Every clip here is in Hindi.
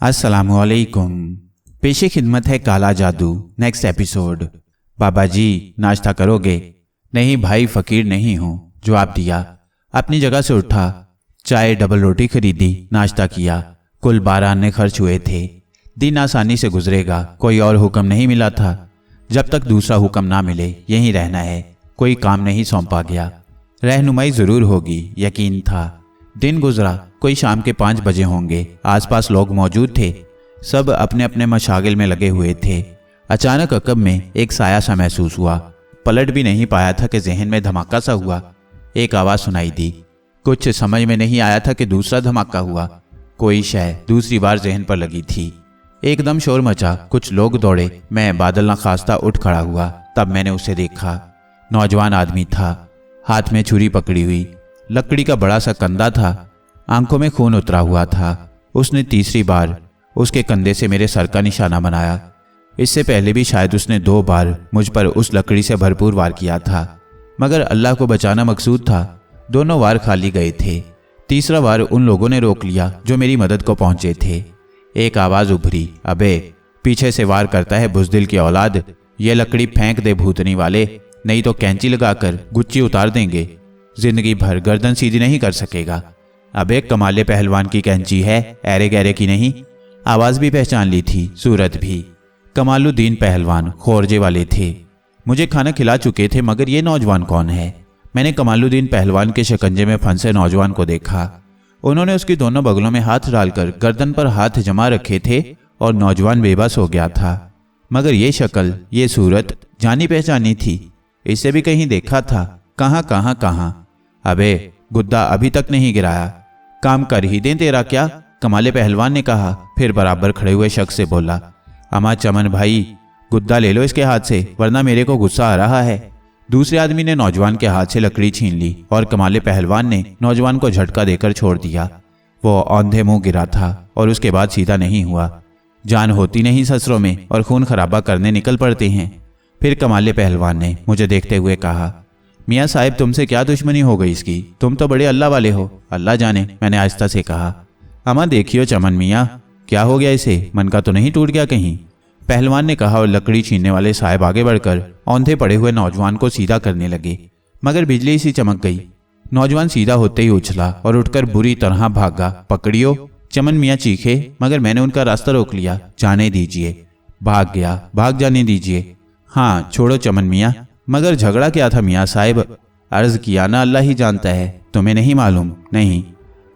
अस्सलामुअलैकुम। पेशे खिदमत है काला जादू। Next episode. बाबा जी नाश्ता करोगे? नहीं भाई, फकीर नहीं हूँ। जवाब दिया। अपनी जगह से उठा, चाय डबल रोटी खरीदी, नाश्ता किया। कुल 12 अन्य खर्च हुए थे। दिन आसानी से गुजरेगा, कोई और हुक्म नहीं मिला था। जब तक दूसरा हुक्म ना मिले यहीं रहना है। कोई काम नहीं सौंपा गया। रहनुमाई जरूर होगी, यकीन था। दिन गुजरा, कोई शाम के 5 बजे होंगे। आसपास लोग मौजूद थे, सब अपने अपने मशागिल में लगे हुए थे। अचानक अकब में एक साया सा महसूस हुआ। पलट भी नहीं पाया था कि जहन में धमाका सा हुआ। एक आवाज़ सुनाई दी। कुछ समझ में नहीं आया था कि दूसरा धमाका हुआ। कोई शय दूसरी बार जहन पर लगी थी। एकदम शोर मचा, कुछ लोग दौड़े। मैं बादल नखास्ता उठ खड़ा हुआ। तब मैंने उसे देखा। नौजवान आदमी था, हाथ में छुरी पकड़ी हुई। लकड़ी का बड़ा सा कंधा था, आंखों में खून उतरा हुआ था। उसने तीसरी बार उसके कंधे से मेरे सर का निशाना बनाया। इससे पहले भी शायद उसने 2 बार मुझ पर उस लकड़ी से भरपूर वार किया था, मगर अल्लाह को बचाना मकसूद था। दोनों वार खाली गए थे। तीसरा वार उन लोगों ने रोक लिया जो मेरी मदद को पहुंचे थे। एक आवाज़ उभरी, अबे पीछे से वार करता है बुज़दिल की औलाद। ये लकड़ी फेंक दे भूतनी वाले, नहीं तो कैंची लगाकर गुच्ची उतार देंगे। जिंदगी भर गर्दन सीधी नहीं कर सकेगा। अबे कमाले पहलवान की कैंची है, ऐरे गहरे की नहीं। आवाज़ भी पहचान ली थी, सूरत भी। कमालुद्दीन पहलवान खोरजे वाले थे। मुझे खाना खिला चुके थे, मगर ये नौजवान कौन है? मैंने कमालुद्दीन पहलवान के शिकंजे में फंसे नौजवान को देखा। उन्होंने उसकी दोनों बगलों में हाथ डालकर गर्दन पर हाथ जमा रखे थे और नौजवान बेबस हो गया था। मगर ये शक्ल, ये सूरत जानी पहचानी थी। इसे भी कहीं देखा था। कहाँ? अबे गुद्दा अभी तक नहीं गिराया, काम कर ही दें तेरा क्या? कमाले पहलवान ने कहा। फिर बराबर खड़े हुए शख्स से बोला, अमा चमन भाई, गुद्दा ले लो इसके हाथ से, वरना मेरे को गुस्सा आ रहा है। दूसरे आदमी ने नौजवान के हाथ से लकड़ी छीन ली और कमाले पहलवान ने नौजवान को झटका देकर छोड़ दिया। वो औंधे मुंह गिरा था और उसके बाद सीधा नहीं हुआ। जान होती नहीं ससुरों में और खून खराबा करने निकल पड़ते हैं। फिर कमाले पहलवान ने मुझे देखते हुए कहा, मियाँ साहिब तुमसे क्या दुश्मनी हो गई इसकी? तुम तो बड़े अल्लाह वाले हो। अल्लाह जाने, मैंने आहिस्ता से कहा। अमा देखियो चमन मियाँ, क्या हो गया इसे? मन का तो नहीं टूट गया कहीं? पहलवान ने कहा और लकड़ी छीनने वाले साहब आगे बढ़कर औंधे पड़े हुए नौजवान को सीधा करने लगे। मगर बिजली सी चमक गई। नौजवान सीधा होते ही उछला और उठकर बुरी तरह भागा। पकड़ियो, चमन मियाँ चीखे, मगर मैंने उनका रास्ता रोक लिया। जाने दीजिए। भाग गया, भाग जाने दीजिए। हाँ छोड़ो चमन मियाँ। मगर झगड़ा क्या था मियाँ साहिब? अर्ज किया ना, अल्लाह ही जानता है, तुम्हें नहीं मालूम? नहीं।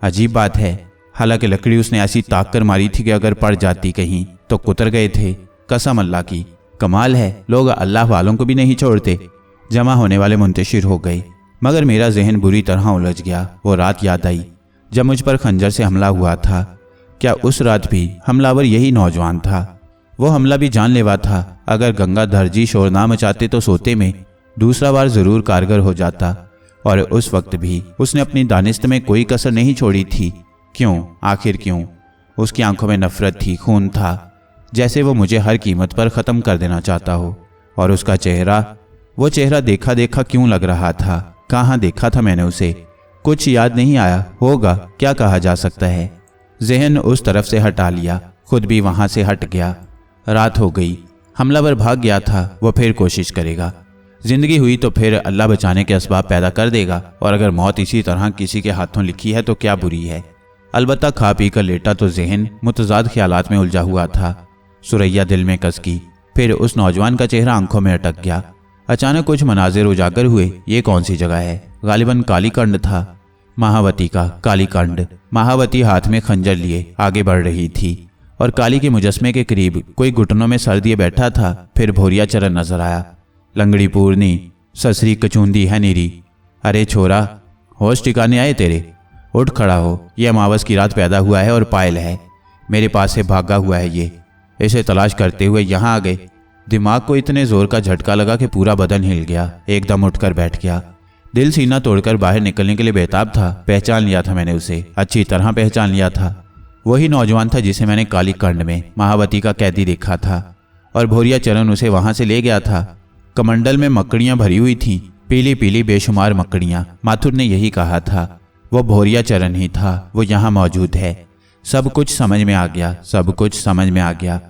अजीब बात है। हालांकि लकड़ी उसने ऐसी ताक कर मारी थी कि अगर पड़ जाती कहीं तो कुतर गए थे। कसम अल्लाह की। कमाल है, लोग अल्लाह वालों को भी नहीं छोड़ते। जमा होने वाले मुंतशिर हो गए, मगर मेरा जहन बुरी तरह उलझ गया। वो रात याद आई जब मुझ पर खंजर से हमला हुआ था। क्या उस रात भी हमलावर यही नौजवान था? वो हमला भी जानलेवा था। अगर गंगाधर जी शोर ना मचाते तो सोते में दूसरा वार जरूर कारगर हो जाता। और उस वक्त भी उसने अपनी दानिश्त में कोई कसर नहीं छोड़ी थी। क्यों? आखिर क्यों? उसकी आंखों में नफरत थी, खून था, जैसे वो मुझे हर कीमत पर ख़त्म कर देना चाहता हो। और उसका चेहरा, वो चेहरा देखा देखा क्यों लग रहा था? कहाँ देखा था मैंने उसे? कुछ याद नहीं आया। होगा, क्या कहा जा सकता है। जहन उस तरफ से हटा लिया, खुद भी वहाँ से हट गया। रात हो गई। हमलावर भाग गया था, वो फिर कोशिश करेगा। जिंदगी हुई तो फिर अल्लाह बचाने के असबाब पैदा कर देगा। और अगर मौत इसी तरह किसी के हाथों लिखी है तो क्या बुरी है। अलबत्ता खा पी कर लेटा तो जहन मुतजाद ख्यालात में उलझा हुआ था। सुरैया दिल में कसकी। फिर उस नौजवान का चेहरा आंखों में अटक गया। अचानक कुछ मनाजिर उजागर हुए। ये कौन सी जगह है? गालिबन कालीकंड था। महावती का कालीकंड। महावती हाथ में खंजर लिए आगे बढ़ रही थी और काली के मुजस्मे के करीब कोई घुटनों में सर दिए बैठा था। फिर भोरिया चरण नजर आया। लंगड़ी पूर्णी, ससरी कचूंदी है नीरी। अरे छोरा, होश ठिकाने आए तेरे? उठ खड़ा हो। यह अमावस की रात पैदा हुआ है और पायल है। मेरे पास से भागा हुआ है ये। इसे तलाश करते हुए यहाँ आ गए। दिमाग को इतने जोर का झटका लगा कि पूरा बदन हिल गया। एकदम उठकर बैठ गया। दिल सीना तोड़कर बाहर निकलने के लिए बेताब था। पहचान लिया था मैंने उसे, अच्छी तरह पहचान लिया था। वही नौजवान था जिसे मैंने कालीकंड में महावती का कैदी देखा था और भोरिया चरण उसे वहां से ले गया था। कमंडल में मकड़ियां भरी हुई थीं, पीली पीली बेशुमार मकड़ियां। माथुर ने यही कहा था। वो भोरिया चरण ही था, वो यहाँ मौजूद है। सब कुछ समझ में आ गया, सब कुछ समझ में आ गया।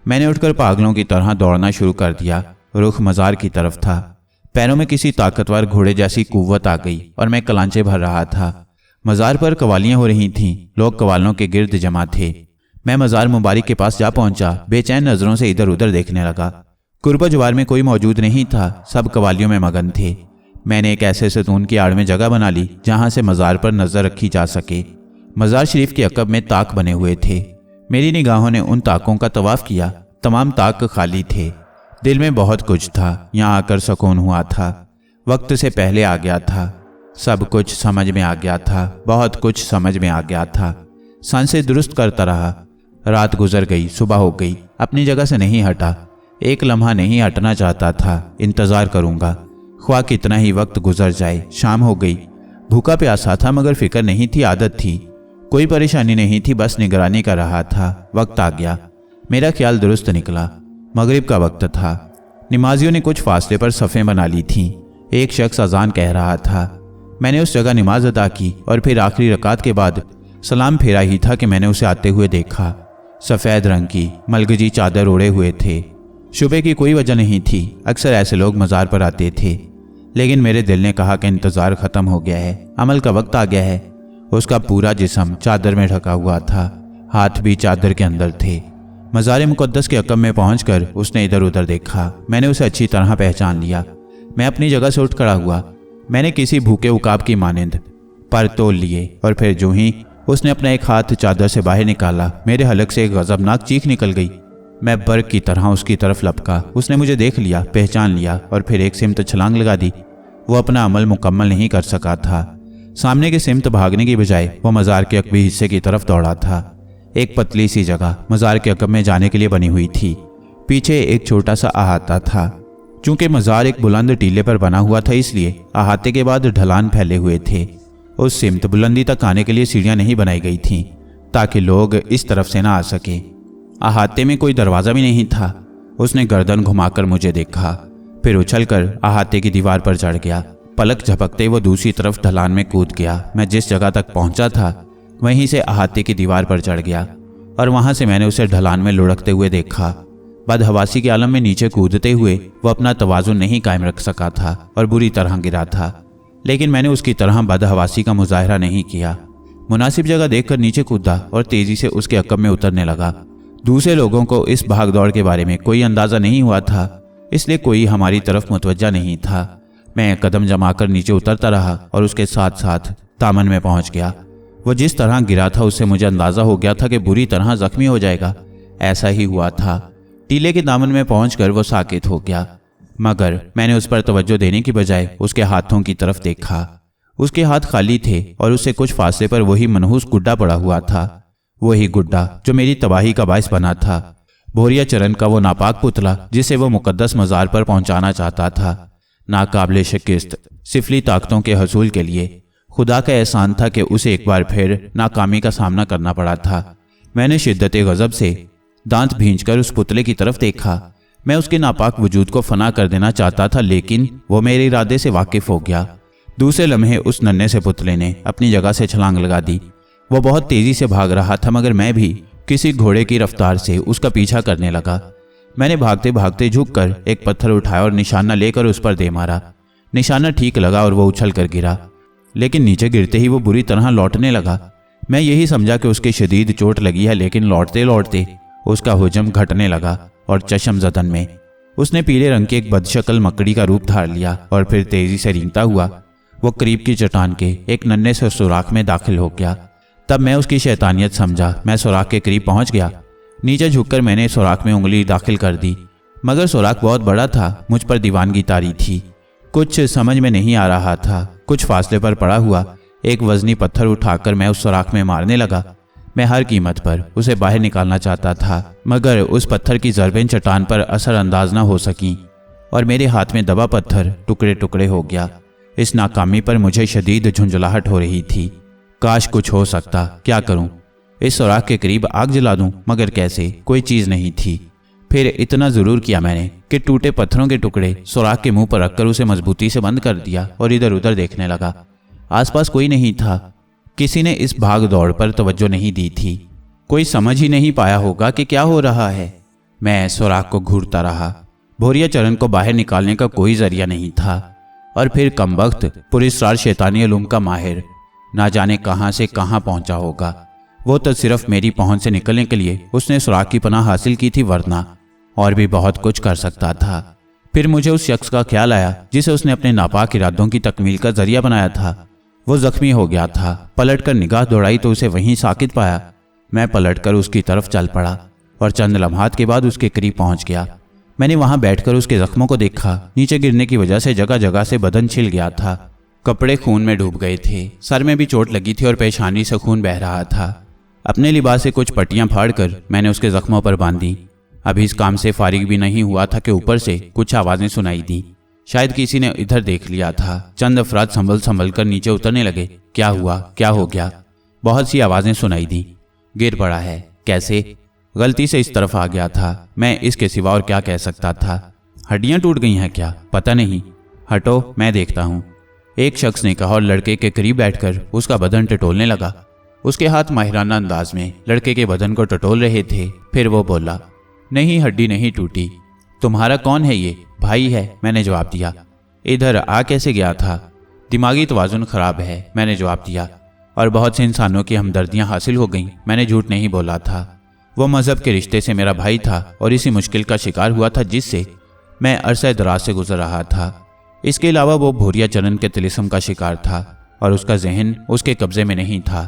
मैंने उठकर पागलों की तरह दौड़ना शुरू कर दिया। रुख मज़ार की तरफ था। पैरों में किसी ताकतवर घोड़े जैसी कुव्वत आ गई और मैं कलांचे भर रहा था। मज़ार पर कवालियाँ हो रही थीं, लोग कवालों के गिर्द जमा थे। मैं मज़ार मुबारक के पास जा पहुंचा, बेचैन नज़रों से इधर उधर देखने लगा। कुर्बा जुवार में कोई मौजूद नहीं था, सब कवालियों में मगन थे। मैंने एक ऐसे सतून की आड़ में जगह बना ली जहां से मज़ार पर नज़र रखी जा सके। मज़ार शरीफ के अकब में ताक बने हुए थे। मेरी निगाहों ने उन ताकों का तवाफ़ किया। तमाम ताक खाली थे। दिल में बहुत कुछ था, यहाँ आकर सुकून हुआ था। वक्त से पहले आ गया था। सब कुछ समझ में आ गया था, बहुत कुछ समझ में आ गया था। सांसें दुरुस्त करता रहा। रात गुजर गई, सुबह हो गई। अपनी जगह से नहीं हटा, एक लम्हा नहीं हटना चाहता था। इंतज़ार करूँगा, ख्वाह कितना ही वक्त गुजर जाए। शाम हो गई। भूखा प्यासा था मगर फिक्र नहीं थी, आदत थी। कोई परेशानी नहीं थी, बस निगरानी कर रहा था। वक्त आ गया। मेरा ख्याल दुरुस्त निकला। मगरिब का वक्त था। नमाजियों ने कुछ फासले पर सफ़ें बना ली थीं। एक शख्स अजान कह रहा था। मैंने उस जगह नमाज अदा की और फिर आखिरी रकात के बाद सलाम फेरा ही था कि मैंने उसे आते हुए देखा। सफ़ेद रंग की मलगजी चादर ओढ़े हुए थे। शुबे की कोई वजह नहीं थी, अक्सर ऐसे लोग मज़ार पर आते थे। लेकिन मेरे दिल ने कहा कि इंतज़ार ख़त्म हो गया है, अमल का वक्त आ गया है। उसका पूरा जिस्म चादर में ढका हुआ था, हाथ भी चादर के अंदर थे। मज़ार मुक़द्दस के अकब में पहुंचकर उसने इधर उधर देखा। मैंने उसे अच्छी तरह पहचान लिया। मैं अपनी जगह से उठ खड़ा हुआ। मैंने किसी भूखे उकाब की मानिंद पर तोल लिए और फिर जो ही उसने अपना एक हाथ चादर से बाहर निकाला, मेरे हलक से एक गज़बनाक चीख निकल गई। मैं बर्ग की तरह उसकी तरफ लपका। उसने मुझे देख लिया, पहचान लिया और फिर एक सिमत छलांग लगा दी। वो अपना अमल मुकम्मल नहीं कर सका था। सामने के सिमत भागने की बजाय वो मज़ार के अकबी हिस्से की तरफ दौड़ा था। एक पतली सी जगह मज़ार के अकब में जाने के लिए बनी हुई थी। पीछे एक छोटा सा अहाता था। चूंकि मज़ार एक बुलंद टीले पर बना हुआ था, इसलिए अहाते के बाद ढलान फैले हुए थे। उस सिमत बुलंदी तक आने के लिए सीढ़ियाँ नहीं बनाई गई थीं ताकि लोग इस तरफ से ना आ सके। अहाते में कोई दरवाज़ा भी नहीं था। उसने गर्दन घुमाकर मुझे देखा, फिर उछलकर अहाते की दीवार पर चढ़ गया। पलक झपकते वो दूसरी तरफ ढलान में कूद गया। मैं जिस जगह तक पहुंचा था वहीं से अहाते की दीवार पर चढ़ गया और वहां से मैंने उसे ढलान में लुढ़कते हुए देखा। बदहवासी के आलम में नीचे कूदते हुए वो अपना तवाज़ुन नहीं कायम रख सका था और बुरी तरह गिरा था। लेकिन मैंने उसकी तरह बदहवासी का मुजाहरा नहीं किया। मुनासिब जगह देखकर नीचे कूदा और तेजी से उसके अकब में उतरने लगा। दूसरे लोगों को इस भागदौड़ के बारे में कोई अंदाज़ा नहीं हुआ था, इसलिए कोई हमारी तरफ मुतवज्जा नहीं था। मैं कदम जमाकर नीचे उतरता रहा और उसके साथ साथ दामन में पहुंच गया। वो जिस तरह गिरा था उससे मुझे अंदाज़ा हो गया था कि बुरी तरह जख्मी हो जाएगा। ऐसा ही हुआ था। टीले के दामन में पहुंचकर वो साकित हो गया, मगर मैंने उस पर तवज्जो देने की बजाय उसके हाथों की तरफ देखा। उसके हाथ खाली थे और उससे कुछ फासले पर वही मनहूस गुड्डा पड़ा हुआ था। वही गुड्डा जो मेरी तबाही का बायस बना था। बोरिया चरण का वो नापाक पुतला जिसे वो मुकद्दस मज़ार पर पहुंचाना चाहता था। नाकाबिले शिकस्त सिफली ताकतों के हसूल के लिए खुदा का एहसान था कि उसे एक बार फिर नाकामी का सामना करना पड़ा था। मैंने शिद्दत गज़ब से दांत भींचकर उस पुतले की तरफ देखा। मैं उसके नापाक वजूद को फना कर देना चाहता था, लेकिन वो मेरे इरादे से वाकिफ हो गया। दूसरे लम्हे उस नन्हे से पुतले ने अपनी जगह से छलांग लगा दी। वो बहुत तेजी से भाग रहा था, मगर मैं भी किसी घोड़े की रफ्तार से उसका पीछा करने लगा। मैंने भागते भागते झुककर एक पत्थर उठाया और निशाना लेकर उस पर दे मारा। निशाना ठीक लगा और वो उछल कर गिरा, लेकिन नीचे गिरते ही वो बुरी तरह लौटने लगा। मैं यही समझा कि उसके शदीद चोट लगी है, लेकिन लौटते लौटते उसका हुजम घटने लगा और चशम जदन में उसने पीले रंग की एक बदशक्ल मकड़ी का रूप धार लिया और फिर तेजी से रेंगता हुआ वो करीब की चट्टान के एक नन्हे से सुराख में दाखिल हो गया। तब मैं उसकी शैतानियत समझा। मैं सुराख के करीब पहुंच गया। नीचे झुककर मैंने सुराख में उंगली दाखिल कर दी, मगर सुराख बहुत बड़ा था। मुझ पर दीवानगी तारी थी। कुछ समझ में नहीं आ रहा था। कुछ फासले पर पड़ा हुआ एक वजनी पत्थर उठाकर मैं उस सुराख में मारने लगा। मैं हर कीमत पर उसे बाहर निकालना चाहता था, मगर उस पत्थर की ज़रबें चट्टान पर असरअंदाज न हो सकीं और मेरे हाथ में दबा पत्थर टुकड़े टुकड़े हो गया। इस नाकामी पर मुझे शदीद झुंझलाहट हो रही थी। काश कुछ हो सकता। क्या करूं? इस सुराख के करीब आग जला दूं, मगर कैसे? कोई चीज़ नहीं थी। फिर इतना ज़रूर किया मैंने कि टूटे पत्थरों के टुकड़े सुराख के मुंह पर रखकर उसे मजबूती से बंद कर दिया और इधर उधर देखने लगा। आसपास कोई नहीं था। किसी ने इस भाग दौड़ पर तवज्जो नहीं दी थी। कोई समझ ही नहीं पाया होगा कि क्या हो रहा है। मैं सुराख को घूरता रहा। भोरिया चरण को बाहर निकालने का कोई जरिया नहीं था। और फिर कमबख्त पुरस्कार शैतानी उलूम का माहिर ना जाने कहाँ से कहाँ पहुंचा होगा। वो तो सिर्फ मेरी पहुंच से निकलने के लिए उसने सुराख की पनाह हासिल की थी, वरना और भी बहुत कुछ कर सकता था। फिर मुझे उस शख्स का ख्याल आया जिसे उसने अपने नापाक इरादों की तकमील का जरिया बनाया था। वो जख्मी हो गया था। पलटकर निगाह दौड़ाई तो उसे वहीं साकित पाया। मैं पलटकर उसकी तरफ चल पड़ा और चंद लम्हात के बाद उसके करीब पहुंच गया। मैंने वहां बैठकर उसके जख्मों को देखा। नीचे गिरने की वजह से जगह जगह से बदन छिल गया था। कपड़े खून में डूब गए थे। सर में भी चोट लगी थी और पेशानी से खून बह रहा था। अपने लिबास से कुछ पट्टियां फाड़कर मैंने उसके जख्मों पर बांधी। अभी इस काम से फारिग भी नहीं हुआ था कि ऊपर से कुछ आवाजें सुनाई दी। शायद किसी ने इधर देख लिया था। चंद अफराद संभल संभल कर नीचे उतरने लगे। क्या हुआ, क्या हो गया? बहुत सी आवाजें सुनाई दी। गिर पड़ा है। कैसे? गलती से इस तरफ आ गया था। मैं इसके सिवा और क्या कह सकता था? हड्डियां टूट गई हैं क्या? पता नहीं। हटो, मैं देखता हूं, एक शख्स ने कहा और लड़के के करीब बैठकर उसका बदन टटोलने लगा। उसके हाथ माहिराना अंदाज में लड़के के बदन को टटोल रहे थे। फिर वो बोला, नहीं, हड्डी नहीं टूटी। तुम्हारा कौन है ये? भाई है, मैंने जवाब दिया। इधर आ कैसे गया था? दिमागी तवाजुन खराब है, मैंने जवाब दिया। और बहुत से इंसानों की हमदर्दियां हासिल हो गईं, मैंने झूठ नहीं बोला था। वो मजहब के रिश्ते से मेरा भाई था और इसी मुश्किल का शिकार हुआ था जिससे मैं अरसा दराज से गुजर रहा था। इसके अलावा वो भोरिया चरण के तिलिस्म का शिकार था और उसका जहन उसके कब्जे में नहीं था।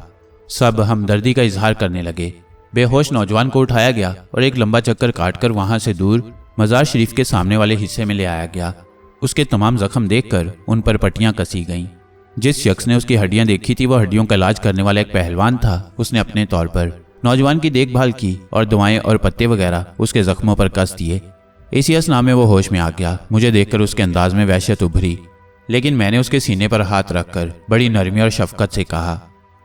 सब हमदर्दी का इजहार करने लगे। बेहोश नौजवान को उठाया गया और एक लंबा चक्कर काटकर वहां से दूर मजार शरीफ के सामने वाले हिस्से में ले आया गया। उसके तमाम जख्म देखकर उन पर पट्टियां कसी गईं। जिस शख्स ने उसकी हड्डियां देखी थी वह हड्डियों का इलाज करने वाला एक पहलवान था। उसने अपने तौर पर नौजवान की देखभाल की और दवाएं और पत्ते वगैरह उसके जख्मों पर कस दिए। इसी असना में वो होश में आ गया। मुझे देखकर उसके अंदाज में वहशत उभरी, लेकिन मैंने उसके सीने पर हाथ रखकर बड़ी नरमी और शफकत से कहा,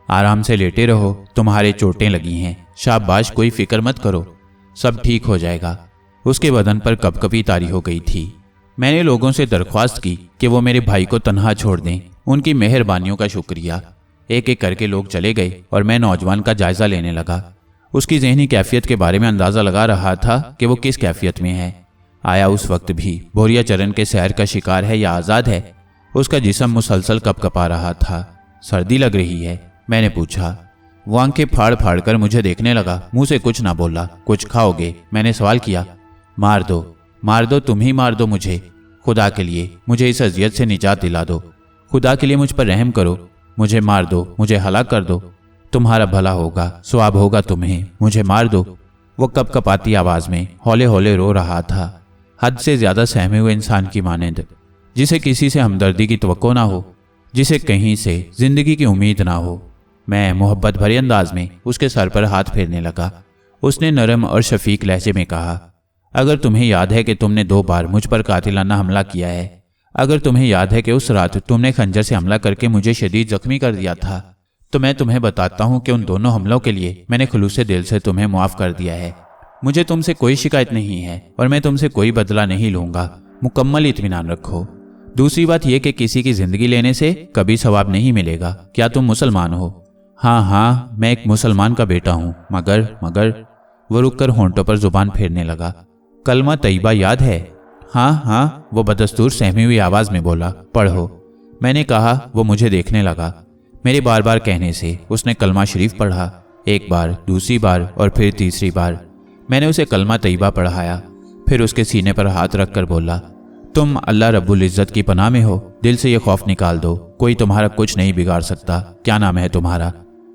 आराम से लेटे रहो, तुम्हारे चोटें लगी हैं, शाबाश, कोई फिक्र मत करो, सब ठीक हो जाएगा। उसके बदन पर कपकपी तारी हो गई थी। मैंने लोगों से दरख्वास्त की कि वो मेरे भाई को तन्हा छोड़ दें। उनकी मेहरबानियों का शुक्रिया। एक एक करके लोग चले गए और मैं नौजवान का जायजा लेने लगा। उसकी जहनी कैफियत के बारे में अंदाजा लगा रहा था कि वो किस कैफियत में है। आया उस वक्त भी भोरिया चरण के सहर का शिकार है या आज़ाद है? उसका जिस्म मुसलसल कपकपा रहा था। सर्दी लग रही है, मैंने पूछा। वो आंखें फाड़ फाड़ कर मुझे देखने लगा। मुंह से कुछ ना बोला। कुछ खाओगे? मैंने सवाल किया। मार दो, तुम ही मार दो मुझे। खुदा के लिए मुझे इस अजियत से निजात दिला दो। खुदा के लिए मुझ पर रहम करो। मुझे मार दो, मुझे हलाक कर दो। तुम्हारा भला होगा, सवाब होगा तुम्हें। मुझे मार दो। वो कपकपाती आवाज में हौले हौले रो रहा था, हद से ज्यादा सहमे हुए इंसान की मानंद, जिसे किसी से हमदर्दी की तवक्को ना हो, जिसे कहीं से जिंदगी की उम्मीद ना हो। मैं मोहब्बत भरे अंदाज में उसके सर पर हाथ फेरने लगा। उसने नरम और शफीक लहजे में कहा, अगर तुम्हें याद है कि तुमने 2 बार मुझ पर कातिलाना हमला किया है, अगर तुम्हें याद है कि उस रात तुमने खंजर से हमला करके मुझे शदीद जख्मी कर दिया था, तो मैं तुम्हें बताता हूं कि उन दोनों हमलों के लिए मैंने खुलूसे दिल से तुम्हें मुआफ कर दिया है। मुझे तुमसे कोई शिकायत नहीं है और मैं तुमसे कोई बदला नहीं लूंगा। मुकम्मल इत्मीनान रखो। दूसरी बात यह कि किसी की जिंदगी लेने से कभी सवाब नहीं मिलेगा। क्या तुम मुसलमान हो? हाँ, मैं एक मुसलमान का बेटा हूँ, मगर वो रुककर होंठों पर जुबान फेरने लगा। कलमा तैयबा याद है? हाँ, वो बदस्तूर सहमी हुई आवाज में बोला। पढ़ो, मैंने कहा। वो मुझे देखने लगा। मेरे बार बार कहने से उसने कलमा शरीफ पढ़ा। एक बार, दूसरी बार और फिर तीसरी बार मैंने उसे कलमा तैयबा पढ़ाया। फिर उसके सीने पर हाथ रखकर बोला, तुम अल्लाह रब्बुल इज्जत की पनाह में हो। दिल से ये खौफ निकाल दो, कोई तुम्हारा कुछ नहीं बिगाड़ सकता। क्या नाम है तुम्हारा?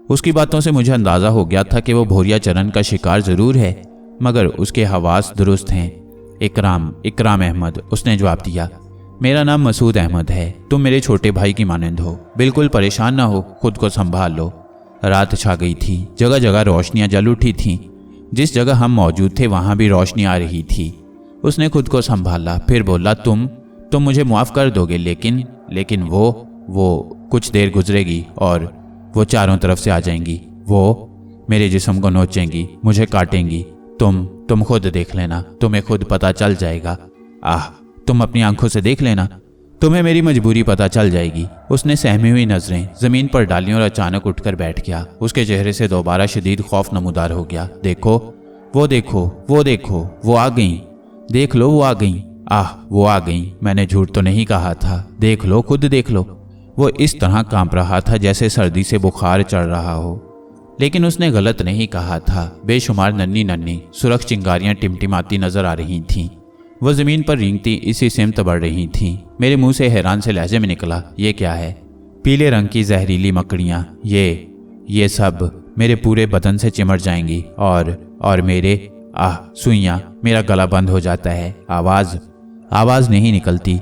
उसकी बातों से मुझे अंदाजा हो गया था कि वो भोरिया चरण का शिकार जरूर है, मगर उसके हवास दुरुस्त हैं। इकराम अहमद, उसने जवाब दिया। मेरा नाम मसूद अहमद है। तुम मेरे छोटे भाई की मानंद हो। बिल्कुल परेशान ना हो, खुद को संभाल लो। रात छा गई थी। जगह जगह रोशनियां जल उठी थीं। जिस जगह हम मौजूद थे वहां भी रोशनी आ रही थी। उसने खुद को संभाला, फिर बोला, तुम मुझे मुआफ कर दोगे, लेकिन वो कुछ देर गुजरेगी और वो चारों तरफ से आ जाएंगी। वो मेरे जिस्म को नोचेंगी, मुझे काटेंगी। तुम खुद देख लेना, तुम्हें खुद पता चल जाएगा। तुम अपनी आंखों से देख लेना। तुम्हें मेरी मजबूरी पता चल जाएगी। उसने सहमी हुई नजरें जमीन पर डाली और अचानक उठकर बैठ गया। उसके चेहरे से दोबारा शदीद खौफ नमूदार हो गया। देखो, वो देखो, वो देखो, वो आ गई। देख लो, वो आ गई। आह, वो आ गई। मैंने झूठ तो नहीं कहा था। देख लो, खुद देख लो। वो इस तरह कांप रहा था जैसे सर्दी से बुखार चढ़ रहा हो। लेकिन उसने गलत नहीं कहा था। बेशुमार नन्ही नन्ही सुरख चिंगारियां टिमटिमाती नजर आ रही थीं। वो जमीन पर रेंगती इसी सिमत बढ़ रही थीं। मेरे मुंह से हैरान से लहजे में निकला, ये क्या है? पीले रंग की जहरीली मकड़ियां। ये सब मेरे पूरे बदन से चिमट जाएंगी और मेरे सुइयां। मेरा गला बंद हो जाता है। आवाज नहीं निकलती।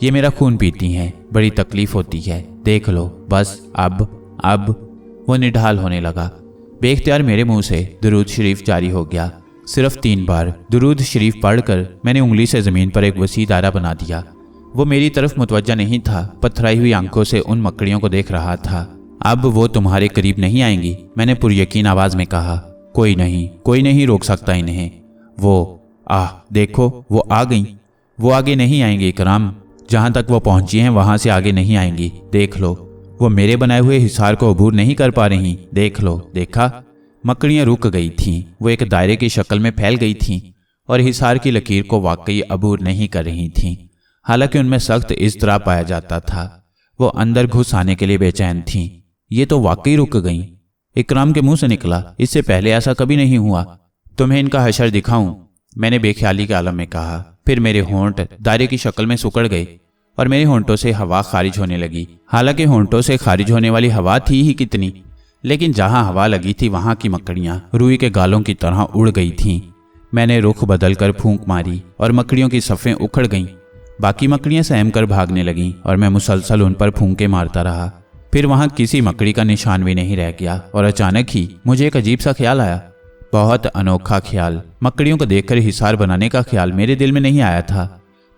ये मेरा खून पीती हैं। बड़ी तकलीफ होती है। देख लो, बस अब वो निढाल होने लगा। बेख्तियार मेरे मुंह से दुरूद शरीफ जारी हो गया। सिर्फ 3 बार दुरूद शरीफ पढ़कर मैंने उंगली से जमीन पर एक वसी दायरा बना दिया। वो मेरी तरफ मुतवज्जा नहीं था, पथराई हुई आंखों से उन मकड़ियों को देख रहा था। अब वो तुम्हारे करीब नहीं आएंगी, मैंने पुरयकीन आवाज में कहा। कोई नहीं रोक सकता इन्हें। देखो, वो आ गई। वो आगे नहीं आएंगी इकराम। जहां तक वो पहुंची हैं वहां से आगे नहीं आएंगी। देख लो, वो मेरे बनाए हुए हिसार को अबूर नहीं कर पा रही। देख लो, देखा? मकड़ियां रुक गई थीं। वो एक दायरे की शक्ल में फैल गई थीं और हिसार की लकीर को वाकई अबूर नहीं कर रही थीं। हालांकि उनमें सख्त इज़्तिराब पाया जाता था। वो अंदर घुस आने के लिए बेचैन थीं। ये तो वाकई रुक गईं। इकराम के मुंह से निकला, इससे पहले ऐसा कभी नहीं हुआ। तुम्हें इनका हशर दिखाऊं? मैंने बेख्याली के आलम में कहा। फिर मेरे होंठ दायरे की शक्ल में सुकड़ गए और मेरे होंठों से हवा खारिज होने लगी। हालांकि होंठों से खारिज होने वाली हवा थी ही कितनी, लेकिन जहां हवा लगी थी वहां की मकड़ियां रुई के गालों की तरह उड़ गई थीं। मैंने रुख बदलकर फूंक मारी और मकड़ियों की सफ़ें उखड़ गईं। बाकी मकड़ियां सहम कर भागने लगीं और मैं मुसलसल उन पर फूंके मारता रहा। फिर वहां किसी मकड़ी का निशान भी नहीं रह गया और अचानक ही मुझे एक अजीब सा ख्याल आया। बहुत अनोखा ख्याल। मकड़ियों को देखकर हिसार बनाने का ख्याल मेरे दिल में नहीं आया था,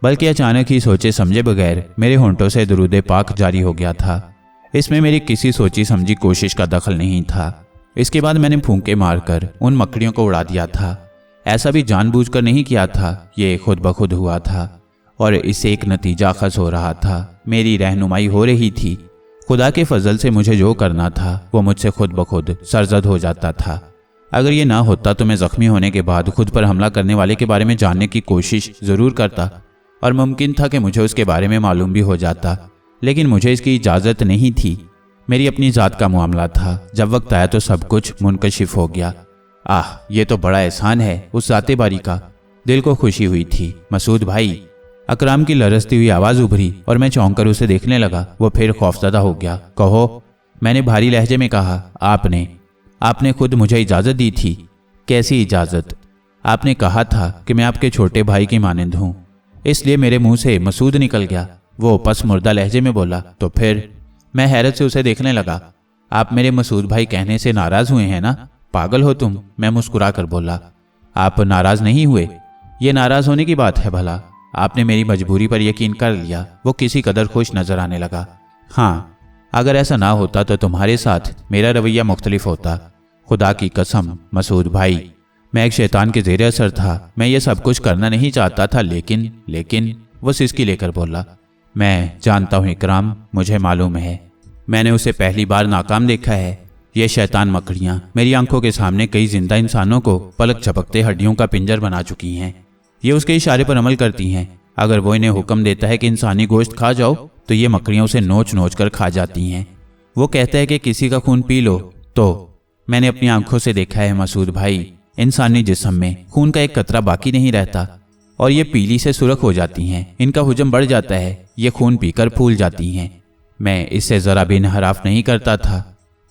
बल्कि अचानक ही सोचे समझे बगैर मेरे होंठों से दुरूद पाक जारी हो गया था। इसमें मेरी किसी सोची समझी कोशिश का दखल नहीं था। इसके बाद मैंने फूंके मारकर उन मकड़ियों को उड़ा दिया था। ऐसा भी जानबूझकर नहीं किया था, ये खुद ब खुद हुआ था और इससे एक नतीजा खस हो रहा था। मेरी रहनुमाई हो रही थी। खुदा के फजल से मुझे जो करना था वो मुझसे खुद ब खुद सरजद हो जाता था। अगर ये ना होता तो मैं जख्मी होने के बाद खुद पर हमला करने वाले के बारे में जानने की कोशिश ज़रूर करता और मुमकिन था कि मुझे उसके बारे में मालूम भी हो जाता, लेकिन मुझे इसकी इजाज़त नहीं थी। मेरी अपनी ज़ात का मामला था। जब वक्त आया तो सब कुछ मुनकशिफ हो गया। ये तो बड़ा एहसान है उस ज़ाते बारी का। दिल को खुशी हुई थी। मसूद भाई, अकराम की लरजती हुई आवाज़ उभरी और मैं चौंक कर उसे देखने लगा। वो फिर खौफजदा हो गया। कहो, मैंने भारी लहजे में कहा। आपने खुद मुझे इजाज़त दी थी। कैसी इजाज़त? आपने कहा था कि मैं आपके छोटे भाई की मानिंद हूँ, इसलिए मेरे मुंह से मसूद निकल गया। वो पस मुर्दा लहजे में बोला। तो फिर? मैं हैरत से उसे देखने लगा। आप मेरे मसूद भाई कहने से नाराज़ हुए हैं ना? पागल हो तुम, मैं मुस्कुरा कर बोला। आप नाराज़ नहीं हुए? ये नाराज़ होने की बात है भला? आपने मेरी मजबूरी पर यकीन कर लिया। वो किसी कदर खुश नजर आने लगा। हाँ, अगर ऐसा ना होता तो तुम्हारे साथ मेरा रवैया मुख्तलिफ होता। खुदा की कसम मसूद भाई, मैं एक शैतान के ज़ेरे असर था। मैं ये सब कुछ करना नहीं चाहता था, लेकिन वो सिसकी लेकर बोला। मैं जानता हूँ इकराम, मुझे मालूम है। मैंने उसे पहली बार नाकाम देखा है। ये शैतान मकड़ियाँ मेरी आंखों के सामने कई जिंदा इंसानों को पलक झपकते हड्डियों का पिंजर बना चुकी हैं। ये उसके इशारे पर अमल करती हैं। अगर वो इन्हें हुक्म देता है कि इंसानी गोश्त खा जाओ तो ये मकड़ियाँ उसे नोच नोच कर खा जाती हैं। वो कहता है कि किसी का खून पी लो, तो मैंने अपनी आंखों से देखा है मसूद भाई, इंसानी जिस्म में खून का एक कतरा बाकी नहीं रहता और ये पीली से सुर्ख हो जाती हैं। इनका हुजम बढ़ जाता है। ये खून पीकर फूल जाती हैं। मैं इससे ज़रा भी इनहराफ नहीं करता था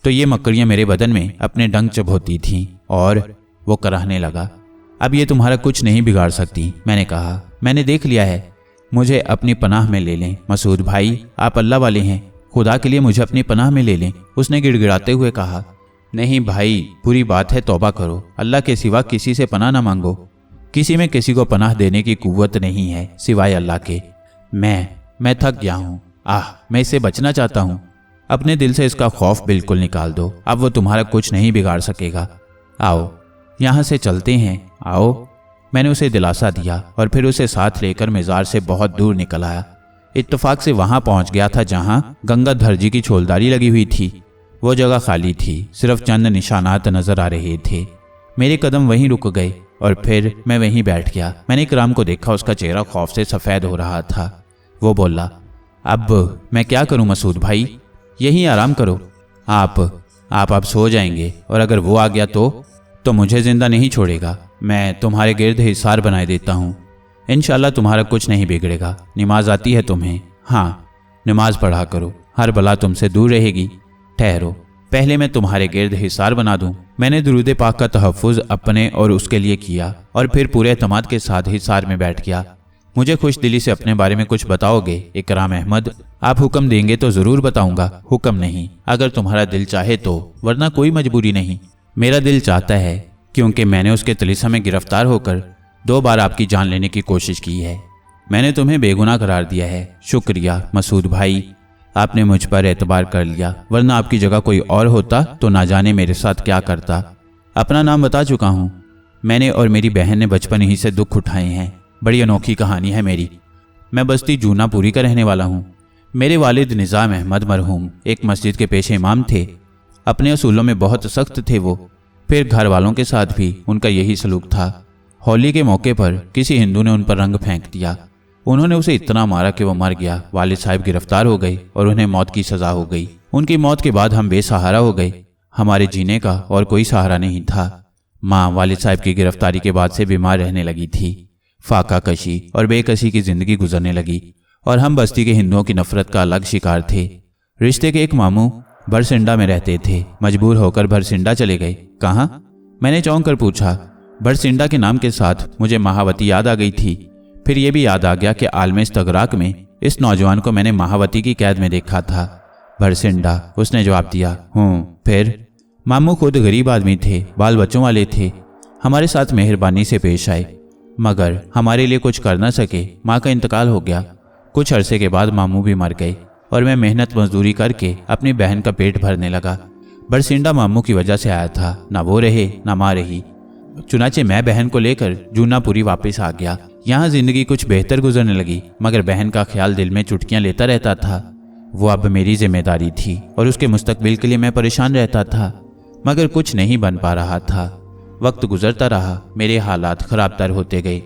तो ये मकड़ियाँ मेरे बदन में अपने डंक चबोती थीं और वो कराहने लगा। अब ये तुम्हारा कुछ नहीं बिगाड़ सकती, मैंने कहा। मैंने देख लिया है। मुझे अपनी पनाह में ले लें मसूद भाई, आप अल्लाह वाले हैं। खुदा के लिए मुझे अपनी पनाह में ले लें, उसने गिड़गिड़ाते हुए कहा। नहीं भाई, बुरी बात है, तौबा करो। अल्लाह के सिवा किसी से पनाह ना मांगो। किसी में किसी को पनाह देने की कुव्वत नहीं है सिवाय अल्लाह के। मैं थक गया हूँ। मैं इससे बचना चाहता हूँ। अपने दिल से इसका खौफ बिल्कुल निकाल दो। अब वो तुम्हारा कुछ नहीं बिगाड़ सकेगा। आओ यहाँ से चलते हैं, आओ। मैंने उसे दिलासा दिया और फिर उसे साथ लेकर मज़ार से बहुत दूर निकल आया। इत्तेफाक से वहां पहुंच गया था जहां गंगाधर जी की छोलदारी लगी हुई थी। वो जगह खाली थी, सिर्फ चंद निशानात नजर आ रहे थे। मेरे कदम वहीं रुक गए और फिर मैं वहीं बैठ गया। मैंने इकराम को देखा, उसका चेहरा खौफ से सफ़ेद हो रहा था। वो बोला, अब मैं क्या करूं मसूद भाई, यहीं आराम करो। आप अब सो जाएंगे और अगर वो आ गया तो मुझे जिंदा नहीं छोड़ेगा। मैं तुम्हारे गिर्द हिसार बनाए देता हूँ, इंशाल्लाह तुम्हारा कुछ नहीं बिगड़ेगा। नमाज आती है तुम्हें? हाँ, नमाज पढ़ा करो, हर बला तुमसे दूर रहेगी। ठहरो, पहले मैं तुम्हारे गिर्द हिसार बना दूं। मैंने दुरूद पाक का तहफ़्फ़ुज़ अपने और उसके लिए किया और फिर पूरे एतमाद के साथ हिसार में बैठ गया। मुझे खुश दिली से अपने बारे में कुछ बताओगे इकराम अहमद? आप हुक्म देंगे तो ज़रूर बताऊंगा, हुक्म नहीं अगर तुम्हारा दिल चाहे तो, वरना कोई मजबूरी नहीं। मेरा दिल चाहता है, क्योंकि मैंने उसके तलीसा में गिरफ्तार होकर 2 बार आपकी जान लेने की कोशिश की है। मैंने तुम्हें बेगुनाह करार दिया है। शुक्रिया मसूद भाई, आपने मुझ पर एतबार कर लिया, वरना आपकी जगह कोई और होता तो ना जाने मेरे साथ क्या करता। अपना नाम बता चुका हूँ। मैंने और मेरी बहन ने बचपन ही से दुख उठाए हैं। बड़ी अनोखी कहानी है मेरी। मैं बस्ती जूनापुरी का रहने वाला हूँ। मेरे वालिद निज़ाम अहमद मरहूम एक मस्जिद के पेशे इमाम थे। अपने असूलों में बहुत सख्त थे वो। फिर घर वालों के साथ भी उनका यही सलूक था। होली के मौके पर किसी हिंदू ने उन पर रंग फेंक दिया। उन्होंने उसे इतना मारा कि वो मर गया। वालिद साहब गिरफ्तार हो गए और उन्हें मौत की सज़ा हो गई। उनकी मौत के बाद हम बेसहारा हो गए। हमारे जीने का और कोई सहारा नहीं था। माँ वालिद साहब की गिरफ्तारी के बाद से बीमार रहने लगी थी। फाका कशी और बेकसी की जिंदगी गुजरने लगी और हम बस्ती के हिंदुओं की नफरत का अलग शिकार थे। रिश्ते के एक मामू भरसिंडा में रहते थे। मजबूर होकर भरसिंडा चले गए। कहाँ? मैंने चौंक कर पूछा। भरसिंडा के नाम के साथ मुझे महावती याद आ गई थी। फिर यह भी याद आ गया कि आलम इस्तगराक में इस नौजवान को मैंने महावती की कैद में देखा था। भरसिंडा, उसने जवाब दिया। फिर? मामू खुद गरीब आदमी थे, बाल बच्चों वाले थे। हमारे साथ मेहरबानी से पेश आए, मगर हमारे लिए कुछ कर न सके। माँ का इंतकाल हो गया। कुछ अरसे के बाद मामू भी मर गए और मैं मेहनत मजदूरी करके अपनी बहन का पेट भरने लगा। भरसिंडा मामू की वजह से आया था। ना वो रहे ना माँ रही। चुनाचे मैं बहन को लेकर जूनापुरी वापस आ गया। यहाँ जिंदगी कुछ बेहतर गुजरने लगी, मगर बहन का ख्याल दिल में चुटकियाँ लेता रहता था। वो अब मेरी जिम्मेदारी थी और उसके मुस्तकबिल के लिए मैं परेशान रहता था, मगर कुछ नहीं बन पा रहा था। वक्त गुजरता रहा, मेरे हालात खराब तर होते गए।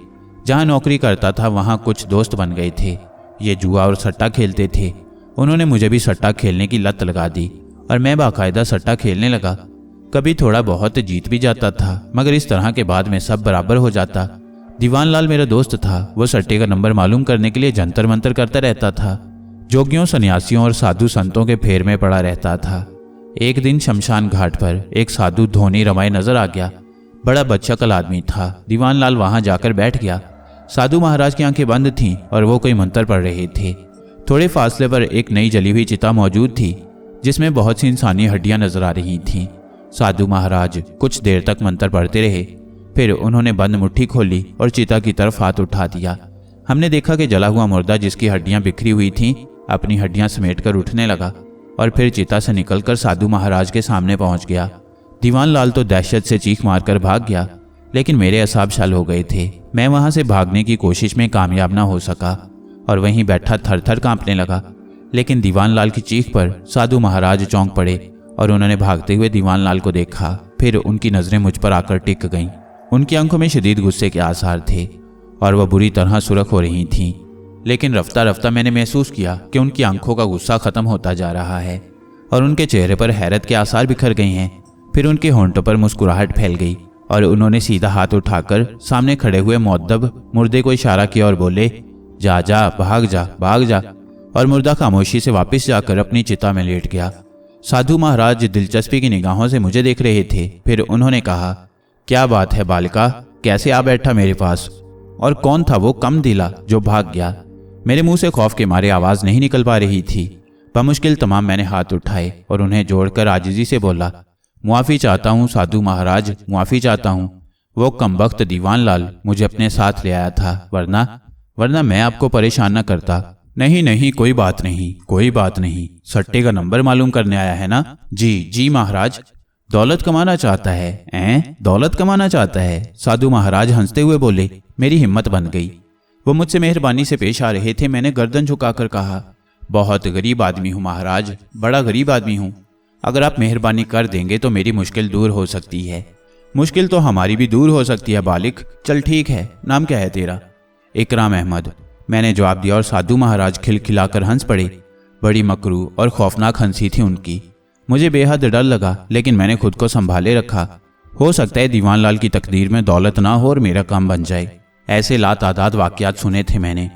जहाँ नौकरी करता था वहाँ कुछ दोस्त बन गए थे। ये जुआ और सट्टा खेलते थे। उन्होंने मुझे भी सट्टा खेलने की लत लगा दी और मैं बाकायदा सट्टा खेलने लगा। कभी थोड़ा बहुत जीत भी जाता था, मगर इस तरह के बाद में सब बराबर हो जाता। दीवान लाल मेरा दोस्त था। वो सट्टे का नंबर मालूम करने के लिए जंतर मंतर करता रहता था। जोगियों, सन्यासियों और साधु संतों के फेर में पड़ा रहता था। एक दिन शमशान घाट पर एक साधु धोनी रमाए नजर आ गया। बड़ा बदशक्ल आदमी था। दीवान लाल वहां जाकर बैठ गया। साधु महाराज की आंखें बंद थीं और वो कोई मंत्र पढ़ रहे थे। थोड़े फासले पर एक नई जली हुई चिता मौजूद थी, जिसमें बहुत सी इंसानी हड्डियां नजर आ रही थीं। साधु महाराज कुछ देर तक मंत्र पढ़ते रहे। फिर उन्होंने बंद मुट्ठी खोली और चिता की तरफ हाथ उठा दिया। हमने देखा कि जला हुआ मुर्दा, जिसकी हड्डियां बिखरी हुई थीं, अपनी हड्डियां समेटकर उठने लगा और फिर चिता से निकलकर साधु महाराज के सामने पहुंच गया। दीवान लाल तो दहशत से चीख मारकर भाग गया, लेकिन मेरे असाब शाल हो गए थे। मैं वहां से भागने की कोशिश में कामयाब ना हो सका और वहीं बैठा थर थर कांपने लगा। लेकिन दीवान लाल की चीख पर साधु महाराज चौंक पड़े और उन्होंने भागते हुए दीवान लाल को देखा। फिर उनकी नजरें मुझ पर आकर टिक गईं। उनकी आंखों में शदीद गुस्से के आसार थे और वह बुरी तरह सुर्ख हो रही थीं। लेकिन रफ्ता रफ्ता मैंने महसूस किया कि उनकी आंखों का गुस्सा खत्म होता जा रहा है और उनके चेहरे पर हैरत के आसार बिखर गए हैं। फिर उनके होंठों पर मुस्कुराहट फैल गई और उन्होंने सीधा हाथ उठाकर सामने खड़े हुए मुअद्दब मुर्दे को इशारा किया और बोले, जा जा, भाग जा, भाग जा। और मुर्दा खामोशी से वापस जाकर अपनी चिता में लेट गया। साधु महाराज दिलचस्पी की निगाहों से मुझे देख रहे थे। फिर उन्होंने कहा, क्या बात है बालिका, कैसे आ बैठा मेरे पास? और कौन था वो कम दिला जो भाग गया? मेरे मुंह से खौफ के मारे आवाज नहीं निकल पा रही थी। बमुश्किल तमाम मैंने हाथ उठाए और उन्हें जोड़कर आजिजी से बोला, मुआफ़ी चाहता हूँ साधु महाराज, मुआफ़ी चाहता हूँ। वो कमबख्त दीवान लाल मुझे अपने साथ ले आया था, वरना मैं आपको परेशान न करता। नहीं नहीं, कोई बात नहीं, कोई बात नहीं। सट्टे का नंबर मालूम करने आया है ना? जी जी महाराज। दौलत कमाना चाहता है? दौलत कमाना चाहता है? साधु महाराज हंसते हुए बोले। मेरी हिम्मत बन गई। वो मुझसे मेहरबानी से पेश आ रहे थे। मैंने गर्दन झुकाकर कहा, बहुत गरीब आदमी हूँ महाराज, बड़ा गरीब आदमी हूँ। अगर आप मेहरबानी कर देंगे तो मेरी मुश्किल दूर हो सकती है। मुश्किल तो हमारी भी दूर हो सकती है बालिक। चल ठीक है, नाम क्या है तेरा? इकराम अहमद, मैंने जवाब दिया और साधु महाराज खिलखिलाकर हंस पड़े। बड़ी मकरू और खौफनाक हंसी थी उनकी। मुझे बेहद डर लगा, लेकिन मैंने खुद को संभाले रखा। हो सकता है दीवान लाल की तकदीर में दौलत ना हो और मेरा काम बन जाए। ऐसे लातादाद वाकयात सुने थे मैंने,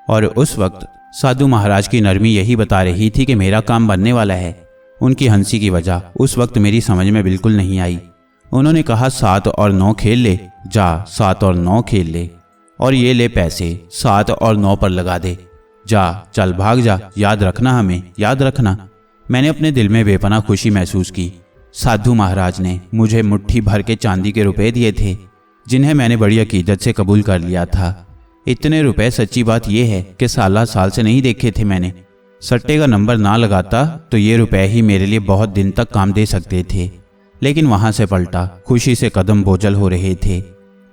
और उस वक्त साधु महाराज की नरमी यही बता रही थी कि मेरा काम बनने वाला है। उनकी हंसी की वजह उस वक्त मेरी समझ में बिल्कुल नहीं आई। उन्होंने कहा, 7 और 9 खेल ले, जा 7 और 9 खेल ले, और ये ले पैसे 7 और 9 पर लगा दे। जा, चल भाग जा, याद रखना, हमें याद रखना। मैंने अपने दिल में बेपनाह खुशी महसूस की। साधु महाराज ने मुझे मुट्ठी भर के चांदी के रुपए दिए थे, जिन्हें मैंने बड़ी अकीदत से कबूल कर लिया था। इतने रुपए, सच्ची बात यह है कि साल से नहीं देखे थे मैंने। सट्टे का नंबर ना लगाता तो ये रुपए ही मेरे लिए बहुत दिन तक काम दे सकते थे, लेकिन वहां से पलटा। खुशी से कदम बोझल हो रहे थे।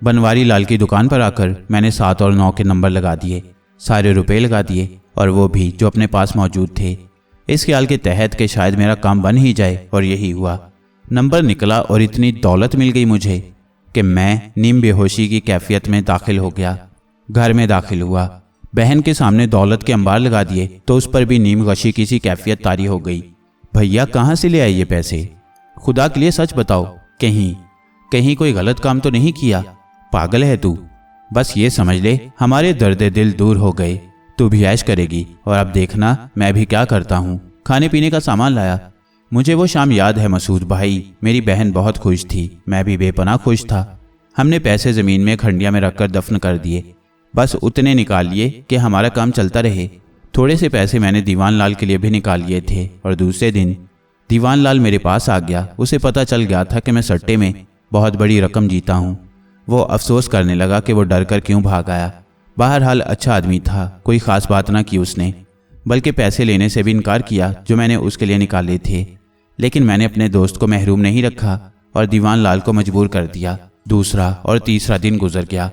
बनवारी लाल की दुकान पर आकर मैंने 7 और 9 के नंबर लगा दिए, सारे रुपए लगा दिए, और वो भी जो अपने पास मौजूद थे, इस ख्याल के तहत कि शायद मेरा काम बन ही जाए। और यही हुआ। नंबर निकला और इतनी दौलत मिल गई मुझे कि मैं नीम बेहोशी की कैफियत में दाखिल हो गया। घर में दाखिल हुआ, बहन के सामने दौलत के अंबार लगा दिए तो उस पर भी नीम गशी की सी कैफियत तारी हो गई। भैया कहाँ से ले आए ये पैसे? खुदा के लिए सच बताओ, कहीं कोई गलत काम तो नहीं किया? पागल है तू? बस ये समझ ले, हमारे दर्द दिल दूर हो गए। तू भी ऐश करेगी, और अब देखना मैं भी क्या करता हूँ। खाने पीने का सामान लाया। मुझे वो शाम याद है मसूद भाई, मेरी बहन बहुत खुश थी, मैं भी बेपनाह खुश था। हमने पैसे जमीन में खंडिया में रखकर दफन कर दिए। बस उतने निकाल लिए कि हमारा काम चलता रहे। थोड़े से पैसे मैंने दीवान लाल के लिए भी निकाल लिए थे, और दूसरे दिन दीवान लाल मेरे पास आ गया। उसे पता चल गया था कि मैं सट्टे में बहुत बड़ी रकम जीता हूँ। वो अफसोस करने लगा कि वो डर कर क्यों भाग आया। बहरहाल अच्छा आदमी था, कोई ख़ास बात ना की उसने, बल्कि पैसे लेने से भी इनकार किया जो मैंने उसके लिए निकाले थे। लेकिन मैंने अपने दोस्त को महरूम नहीं रखा और दीवान लाल को मजबूर कर दिया। दूसरा और तीसरा दिन गुजर गया।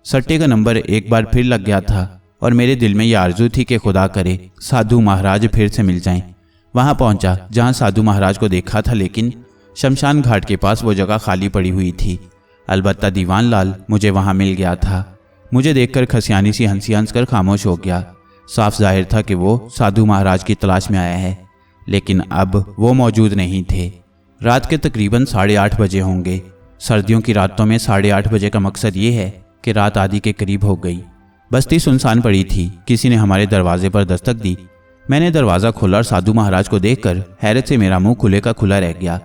सट्टे का नंबर एक बार फिर लग गया था, और मेरे दिल में यह आरजू थी कि खुदा करे साधु महाराज फिर से मिल जाएं। वहां पहुंचा जहां साधु महाराज को देखा था, लेकिन शमशान घाट के पास वो जगह खाली पड़ी हुई थी। अलबत्ता दीवान लाल मुझे वहां मिल गया था। मुझे देखकर खसियानी सी हंसी हंसकर खामोश हो गया। साफ जाहिर था कि वो साधु महाराज की तलाश में आया है, लेकिन अब वो मौजूद नहीं थे। रात के तकरीबन 8:30 बजे होंगे। सर्दियों की रातों में 8:30 बजे का मकसद ये है कि रात आधी के करीब हो गई। बस्ती सुनसान पड़ी थी। किसी ने हमारे दरवाजे पर दस्तक दी। मैंने दरवाज़ा खोला और साधु महाराज को देखकर हैरत से मेरा मुंह खुले का खुला रह गया।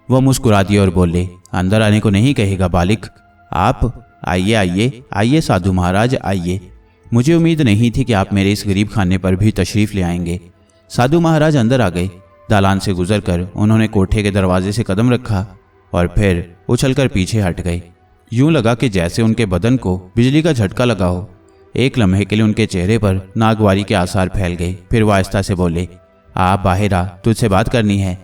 वह मुस्कुरा दिए और बोले, अंदर आने को नहीं कहेगा बालिक? आप आइए आइए आइए साधु महाराज आइए। मुझे उम्मीद नहीं थी कि आप मेरे इस गरीब खाने पर भी तशरीफ़ ले आएंगे। साधु महाराज अंदर आ गए। दालान से गुजरकर उन्होंने कोठे के दरवाजे से कदम रखा और फिर उछलकर पीछे हट गए। यूं लगा कि जैसे उनके बदन को बिजली का झटका लगा हो। एक लम्हे के लिए उनके चेहरे पर नागवारी के आसार फैल गए। फिर वो आहिस्ता से बोले, आप बाहर आ, तुझसे बात करनी है।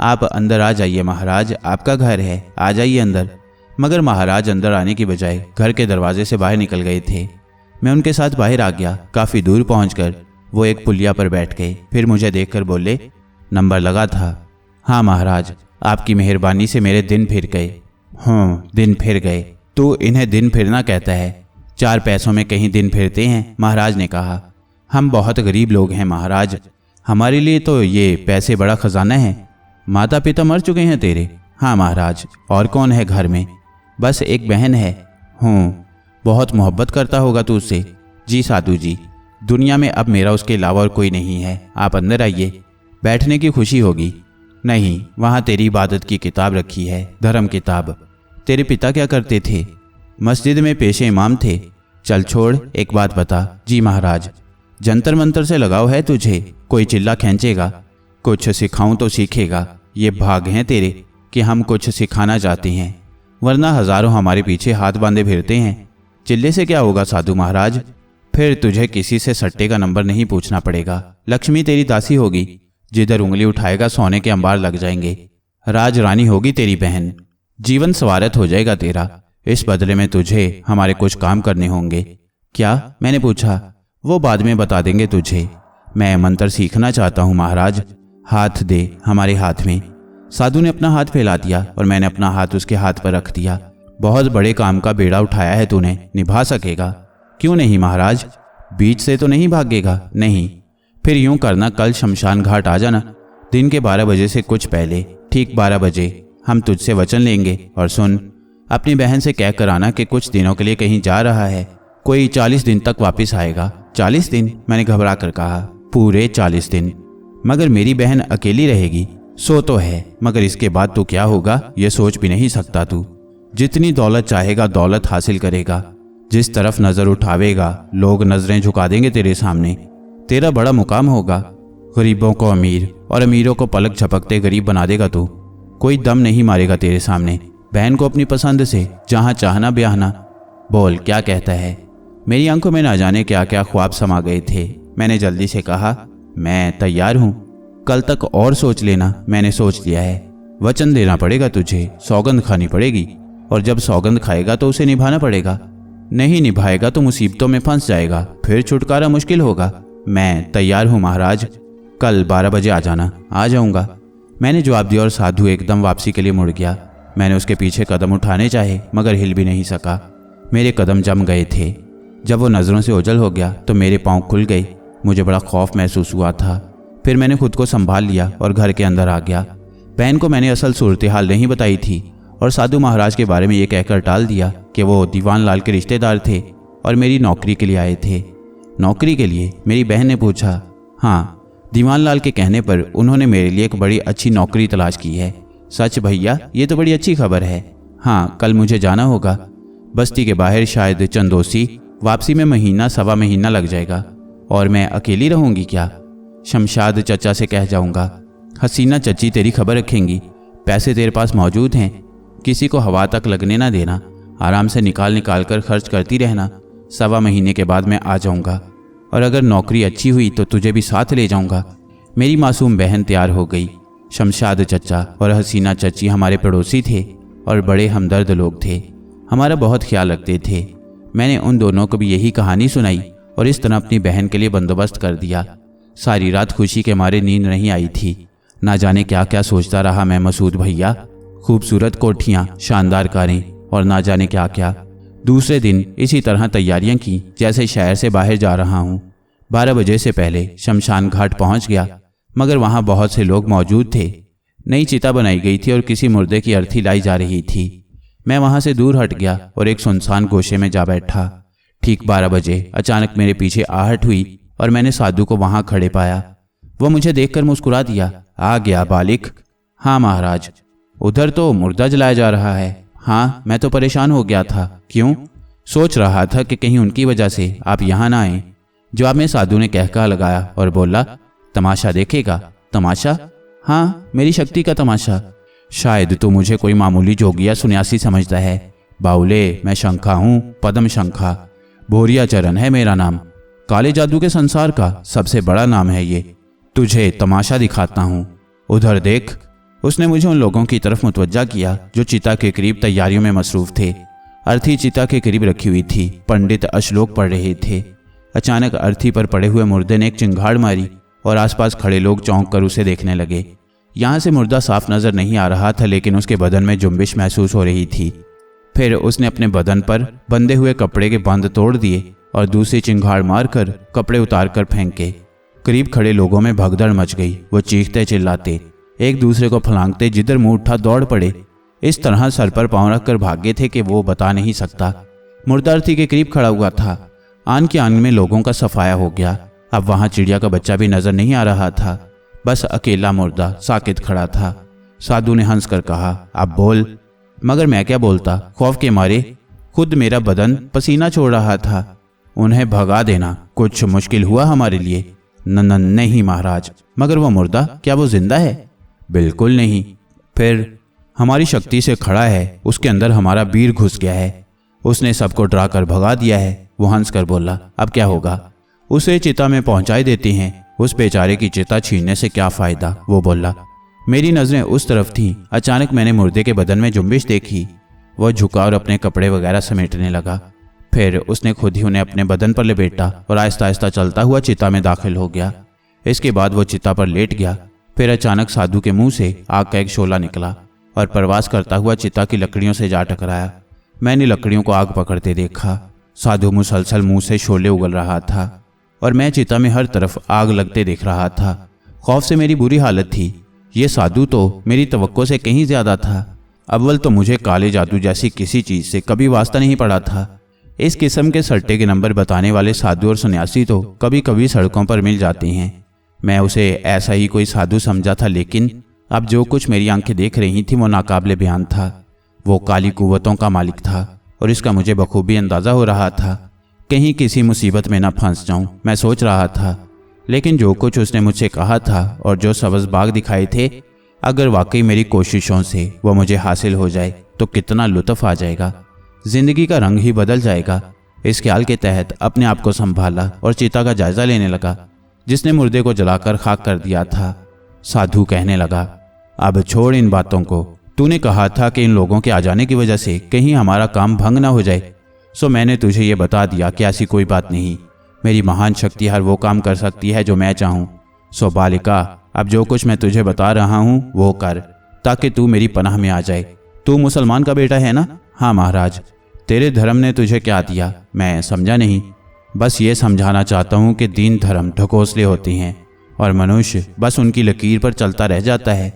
आप अंदर आ जाइए महाराज, आपका घर है, आ जाइए अंदर। मगर महाराज अंदर आने की बजाय घर के दरवाजे से बाहर निकल गए थे। मैं उनके साथ बाहर आ गया। काफ़ी दूर पहुंचकर वो एक पुलिया पर बैठ गए। फिर मुझे देखकर बोले, नंबर लगा था? हाँ महाराज, आपकी मेहरबानी से मेरे दिन फिर गए। हाँ, दिन फिर गए? तो इन्हें दिन फिरना कहता है? 4 पैसों में कहीं दिन फिरते हैं? महाराज ने कहा, हम बहुत गरीब लोग हैं महाराज, हमारे लिए तो ये पैसे बड़ा खजाना है। माता पिता मर चुके हैं तेरे? हाँ महाराज। और कौन है घर में? बस एक बहन है। हूँ, बहुत मोहब्बत करता होगा तू उससे? जी साधु जी, दुनिया में अब मेरा उसके अलावा और कोई नहीं है। आप अंदर आइए, बैठने की खुशी होगी। नहीं, वहाँ तेरी इबादत की किताब रखी है, धर्म किताब। तेरे पिता क्या करते थे? मस्जिद में पेशे इमाम थे। चल छोड़, एक बात बता। जी महाराज। जंतर मंतर से लगाव है तुझे? कोई चिल्ला खींचेगा, कुछ सिखाऊं तो सीखेगा। ये भाग हैं तेरे कि हम कुछ सिखाना चाहते हैं, वरना हजारों हमारे पीछे हाथ बांधे फिरते हैं। चिल्ले से क्या होगा साधु महाराज? फिर तुझे किसी से सट्टे का नंबर नहीं पूछना पड़ेगा। लक्ष्मी तेरी दासी होगी, जिधर उंगली उठाएगा सोने के अंबार लग जाएंगे। राज रानी होगी तेरी बहन, जीवन सवारत हो जाएगा तेरा। इस बदले में तुझे हमारे कुछ काम करने होंगे। क्या? मैंने पूछा। वो बाद में बता देंगे तुझे। मैं मंत्र सीखना चाहता हूँ महाराज। हाथ दे। हमारे हाथ में। साधु ने अपना हाथ फैला दिया और मैंने अपना हाथ उसके हाथ पर रख दिया। बहुत बड़े काम का बेड़ा उठाया है तूने, निभा सकेगा? क्यों नहीं महाराज। बीच से तो नहीं भागेगा? नहीं। फिर यूं करना, कल शमशान घाट आ जाना, दिन के 12 बजे से कुछ पहले। ठीक 12 बजे हम तुझसे वचन लेंगे। और सुन, अपनी बहन से कह कर आना कि कुछ दिनों के लिए कहीं जा रहा है, कोई 40 दिन तक वापस आएगा। 40 दिन? मैंने घबरा कर कहा। पूरे 40 दिन। मगर मेरी बहन अकेली रहेगी। सो तो है, मगर इसके बाद तो क्या होगा ये सोच भी नहीं सकता तू। जितनी दौलत चाहेगा दौलत हासिल करेगा, जिस तरफ नजर उठावेगा लोग नजरें झुका देंगे तेरे सामने। तेरा बड़ा मुकाम होगा। गरीबों को अमीर और अमीरों को पलक झपकते गरीब बना देगा तू। कोई दम नहीं मारेगा तेरे सामने। बहन को अपनी पसंद से जहां चाहना ब्याहना। बोल, क्या कहता है? मेरी आंखों में ना जाने क्या क्या ख्वाब समा गए थे। मैंने जल्दी से कहा, मैं तैयार हूं। कल तक और सोच लेना। मैंने सोच लिया है। वचन देना पड़ेगा तुझे, सौगंध खानी पड़ेगी, और जब सौगंध खाएगा तो उसे निभाना पड़ेगा। नहीं निभाएगा तो मुसीबतों में फंस जाएगा, फिर छुटकारा मुश्किल होगा। मैं तैयार हूं महाराज। कल 12 बजे आ जाना। आ जाऊंगा, मैंने जवाब दिया और साधु एकदम वापसी के लिए मुड़ गया। मैंने उसके पीछे कदम उठाने चाहे मगर हिल भी नहीं सका। मेरे कदम जम गए थे। जब वो नज़रों से ओझल हो गया तो मेरे पाँव खुल गए। मुझे बड़ा खौफ महसूस हुआ था। फिर मैंने खुद को संभाल लिया और घर के अंदर आ गया। बहन को मैंने असल सूरत हाल नहीं बताई थी और साधु महाराज के बारे में ये कहकर टाल दिया कि वो दीवान लाल के रिश्तेदार थे और मेरी नौकरी के लिए आए थे। नौकरी के लिए? मेरी बहन ने पूछा। हाँ, दीवान लाल के कहने पर उन्होंने मेरे लिए एक बड़ी अच्छी नौकरी तलाश की है। सच भैया? ये तो बड़ी अच्छी खबर है। हाँ, कल मुझे जाना होगा बस्ती के बाहर, शायद चंदोसी। वापसी में महीना सवा महीना लग जाएगा। और मैं अकेली रहूंगी क्या? शमशाद चचा से कह जाऊंगा। हसीना चची तेरी खबर रखेंगी। पैसे तेरे पास मौजूद हैं, किसी को हवा तक लगने ना देना। आराम से निकाल निकाल कर खर्च करती रहना। सवा महीने के बाद मैं आ जाऊंगा, और अगर नौकरी अच्छी हुई तो तुझे भी साथ ले जाऊंगा। मेरी मासूम बहन तैयार हो गई। शमशाद चचा और हसीना चची हमारे पड़ोसी थे और बड़े हमदर्द लोग थे। हमारा बहुत ख्याल रखते थे। मैंने उन दोनों को भी यही कहानी सुनाई और इस तरह अपनी बहन के लिए बंदोबस्त कर दिया। सारी रात खुशी के मारे नींद नहीं आई थी। ना जाने क्या क्या सोचता रहा मैं मसूद भैया। खूबसूरत कोठियाँ, शानदार कारें और ना जाने क्या क्या। दूसरे दिन इसी तरह तैयारियां की जैसे शहर से बाहर जा रहा हूँ। 12 बजे से पहले शमशान घाट पहुँच गया, मगर वहाँ बहुत से लोग मौजूद थे। नई चिता बनाई गई थी और किसी मुर्दे की अर्थी लाई जा रही थी। मैं वहाँ से दूर हट गया और एक सुनसान गोशे में जा बैठा। ठीक 12 बजे अचानक मेरे पीछे आहट हुई और मैंने साधु को वहाँ खड़े पाया। वह मुझे देखकर मुस्कुरा दिया। आ गया बालिक? हाँ महाराज। उधर तो मुर्दा जलाया जा रहा है। हाँ, मैं तो परेशान हो गया था। क्यों? सोच रहा था कि कहीं उनकी वजह से आप यहाँ ना आए। जवाब में साधु ने कहका लगाया और बोला, तमाशा देखेगा? तमाशा? हाँ, मेरी शक्ति का तमाशा। शायद तू मुझे कोई मामूली जोगिया सुन्यासी समझता है। बाउले, मैं शंखा हूँ, पद्म शंखा। भोरिया चरण है मेरा नाम। काले जादू के संसार का सबसे बड़ा नाम है ये। तुझे तमाशा दिखाता हूँ। उधर देख। उसने मुझे उन लोगों की तरफ मुतवज्जा किया जो चिता के करीब तैयारियों में मसरूफ थे। अर्थी चिता के करीब रखी हुई थी। पंडित अश्लोक पढ़ रहे थे। अचानक अर्थी पर पड़े हुए मुर्दे ने एक चिंगाड़ मारी और आसपास खड़े लोग चौंक कर उसे देखने लगे। यहाँ से मुर्दा साफ नजर नहीं आ रहा था, लेकिन उसके बदन में जुम्बिश महसूस हो रही थी। फिर उसने अपने बदन पर बंधे हुए कपड़े के बंद तोड़ दिए और दूसरी चिंगाड़ मारकर कपड़े उतार कर फेंके। करीब खड़े लोगों में भगदड़ मच गई। वो चीखते चिल्लाते, एक दूसरे को फलांगते जिधर मुंह उठा दौड़ पड़े। इस तरह सर पर पांव रखकर भागे थे कि वो बता नहीं सकता। मुर्दा अर्थी के करीब खड़ा हुआ था। आन के आन में लोगों का सफाया हो गया। अब वहां चिड़िया का बच्चा भी नजर नहीं आ रहा था। बस अकेला मुर्दा साकित खड़ा था। साधु ने हंस कर कहा, अब बोल। मगर मैं क्या बोलता, खौफ के मारे खुद मेरा बदन पसीना छोड़ रहा था। उन्हें भगा देना कुछ मुश्किल हुआ हमारे लिए? नहीं महाराज। मगर वो मुर्दा, क्या वो जिंदा है? बिल्कुल नहीं। फिर हमारी शक्ति से खड़ा है। उसके अंदर हमारा वीर घुस गया है। उसने सबको डरा कर भगा दिया है। वो हंस कर बोला, अब क्या होगा? उसे चिता में पहुंचाई देते हैं। उस बेचारे की चिता छीनने से क्या फायदा? वो बोला। मेरी नजरें उस तरफ थीं। अचानक मैंने मुर्दे के बदन में जुम्बिश देखी। वह झुका और अपने कपड़े वगैरह समेटने लगा। फिर उसने खुद ही उन्हें अपने बदन पर लपेटा और आहिस्ता आहिस्ता चलता हुआ चिता में दाखिल हो गया। इसके बाद वो चिता पर लेट गया। फिर अचानक साधु के मुंह से आग का एक शोला निकला और प्रवास करता हुआ चिता की लकड़ियों से जा टकराया। मैंने लकड़ियों को आग पकड़ते देखा। साधु मुसलसल मुंह से शोले उगल रहा था और मैं चिता में हर तरफ आग लगते देख रहा था। खौफ से मेरी बुरी हालत थी। ये साधु तो मेरी तवक्को से कहीं ज्यादा था। अव्वल तो मुझे काले जादू जैसी किसी चीज से कभी वास्ता नहीं पड़ा था। इस किस्म के सट्टे के नंबर बताने वाले साधु और सन्यासी तो कभी कभी सड़कों पर मिल जाते हैं। मैं उसे ऐसा ही कोई साधु समझा था, लेकिन अब जो कुछ मेरी आंखें देख रही थी वो नाकाबिले बयान था। वो काली कुव्वतों का मालिक था और इसका मुझे बखूबी अंदाजा हो रहा था। कहीं किसी मुसीबत में न फंस जाऊं, मैं सोच रहा था। लेकिन जो कुछ उसने मुझसे कहा था और जो सब्ज़ बाग दिखाए थे, अगर वाकई मेरी कोशिशों से वो मुझे हासिल हो जाए तो कितना लुत्फ आ जाएगा, जिंदगी का रंग ही बदल जाएगा। इस ख्याल के तहत अपने आप को संभाला और चिता का जायजा लेने लगा जिसने मुर्दे को जलाकर खाक कर दिया था। साधु कहने लगा, अब छोड़ इन बातों को। तूने कहा था कि इन लोगों के आ जाने की वजह से कहीं हमारा काम भंग ना हो जाए, सो मैंने तुझे ये बता दिया कि ऐसी कोई बात नहीं। मेरी महान शक्ति हर वो काम कर सकती है जो मैं चाहूँ। सो बालिका, अब जो कुछ मैं तुझे बता रहा हूँ वो कर, ताकि तू मेरी पनाह में आ जाए। तू मुसलमान का बेटा है ना? हाँ महाराज। तेरे धर्म ने तुझे क्या दिया? मैं समझा नहीं। बस ये समझाना चाहता हूँ कि दीन धर्म ढकोसले होते हैं और मनुष्य बस उनकी लकीर पर चलता रह जाता है।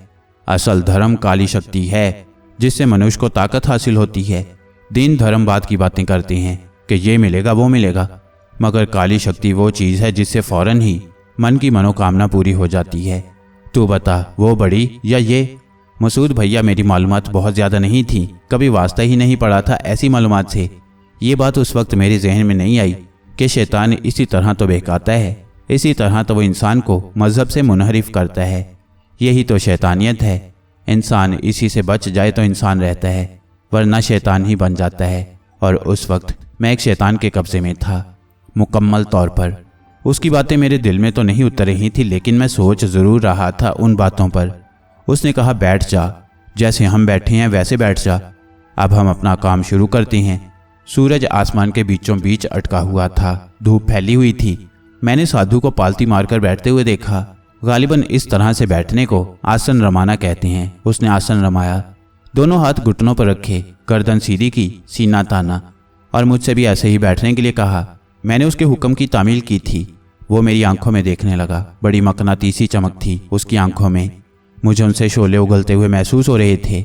असल धर्म काली शक्ति है जिससे मनुष्य को ताकत हासिल होती है। दीन धर्म बात की बातें करते हैं कि ये मिलेगा वो मिलेगा, मगर काली शक्ति वो चीज़ है जिससे फौरन ही मन की मनोकामना पूरी हो जाती है। तू बता, वो बड़ी या ये? मसूद भैया, मेरी मालूमात बहुत ज़्यादा नहीं थी, कभी वास्ता ही नहीं पड़ा था ऐसी मालूमात से। ये बात उस वक्त मेरे जहन में नहीं आई कि शैतान इसी तरह तो बहकाता है, इसी तरह तो वो इंसान को मजहब से मुनहरिफ करता है। यही तो शैतानियत है। इंसान इसी से बच जाए तो इंसान रहता है, वरना शैतान ही बन जाता है। और उस वक्त मैं एक शैतान के कब्जे में था, मुकम्मल तौर पर। उसकी बातें मेरे दिल में तो नहीं उतर रही थी, लेकिन मैं सोच ज़रूर रहा था उन बातों पर। उसने कहा, बैठ जा, जैसे हम बैठे हैं वैसे बैठ जा। अब हम अपना काम शुरू करते हैं। सूरज आसमान के बीचों बीच अटका हुआ था, धूप फैली हुई थी। मैंने साधु को पालती मारकर बैठते हुए देखा। गालिबन इस तरह से बैठने को आसन रमाना कहते हैं। उसने आसन रमाया, दोनों हाथ घुटनों पर रखे, गर्दन सीधी की, सीना ताना और मुझसे भी ऐसे ही बैठने के लिए कहा। मैंने उसके हुक्म की तामील की थी। वो मेरी आंखों में देखने लगा। बड़ी मकनातीसी चमक थी उसकी आंखों में। मुझे उनसे शोले उगलते हुए महसूस हो रहे थे।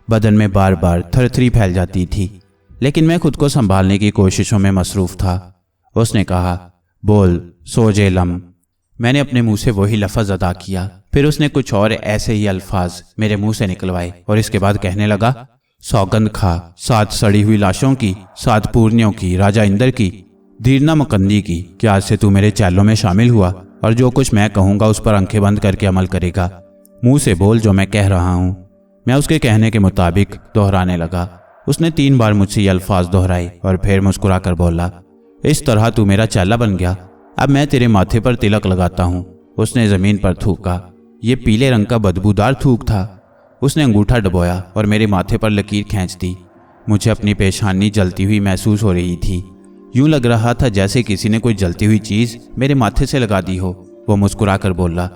बदन में बार बार थरथरी फैल जाती थी, लेकिन मैं खुद को संभालने की कोशिशों में मसरूफ था। उसने कहा, बोल सोजे लम। मैंने अपने मुंह से वही लफ्ज़ अदा किया। फिर उसने कुछ और ऐसे ही अल्फाज मेरे मुंह से निकलवाए और इसके बाद कहने लगा, सौगंध खा 7 सड़ी हुई लाशों की, 7 पूर्णियों की, राजा इंद्र की, धीरना मकंदी की, कि आज से तू मेरे चैलों में शामिल हुआ और जो कुछ मैं कहूँगा उस पर आंखें बंद करके अमल करेगा। मुंह से बोल जो मैं कह रहा हूँ। मैं उसके कहने के मुताबिक दोहराने लगा। उसने 3 बार मुझसे ये अल्फाज दोहराए और फिर मुस्कुरा कर बोला, इस तरह तू मेरा चैला बन गया। अब मैं तेरे माथे पर तिलक लगाता हूँ। उसने ज़मीन पर थूका। ये पीले रंग का बदबूदार थूक था। उसने अंगूठा डबोया और मेरे माथे पर लकीर खींच दी। मुझे अपनी पेशानी जलती हुई महसूस हो रही थी। यूं लग रहा था जैसे किसी ने कोई जलती हुई चीज़ मेरे माथे से लगा दी हो। वो मुस्कुरा कर बोला,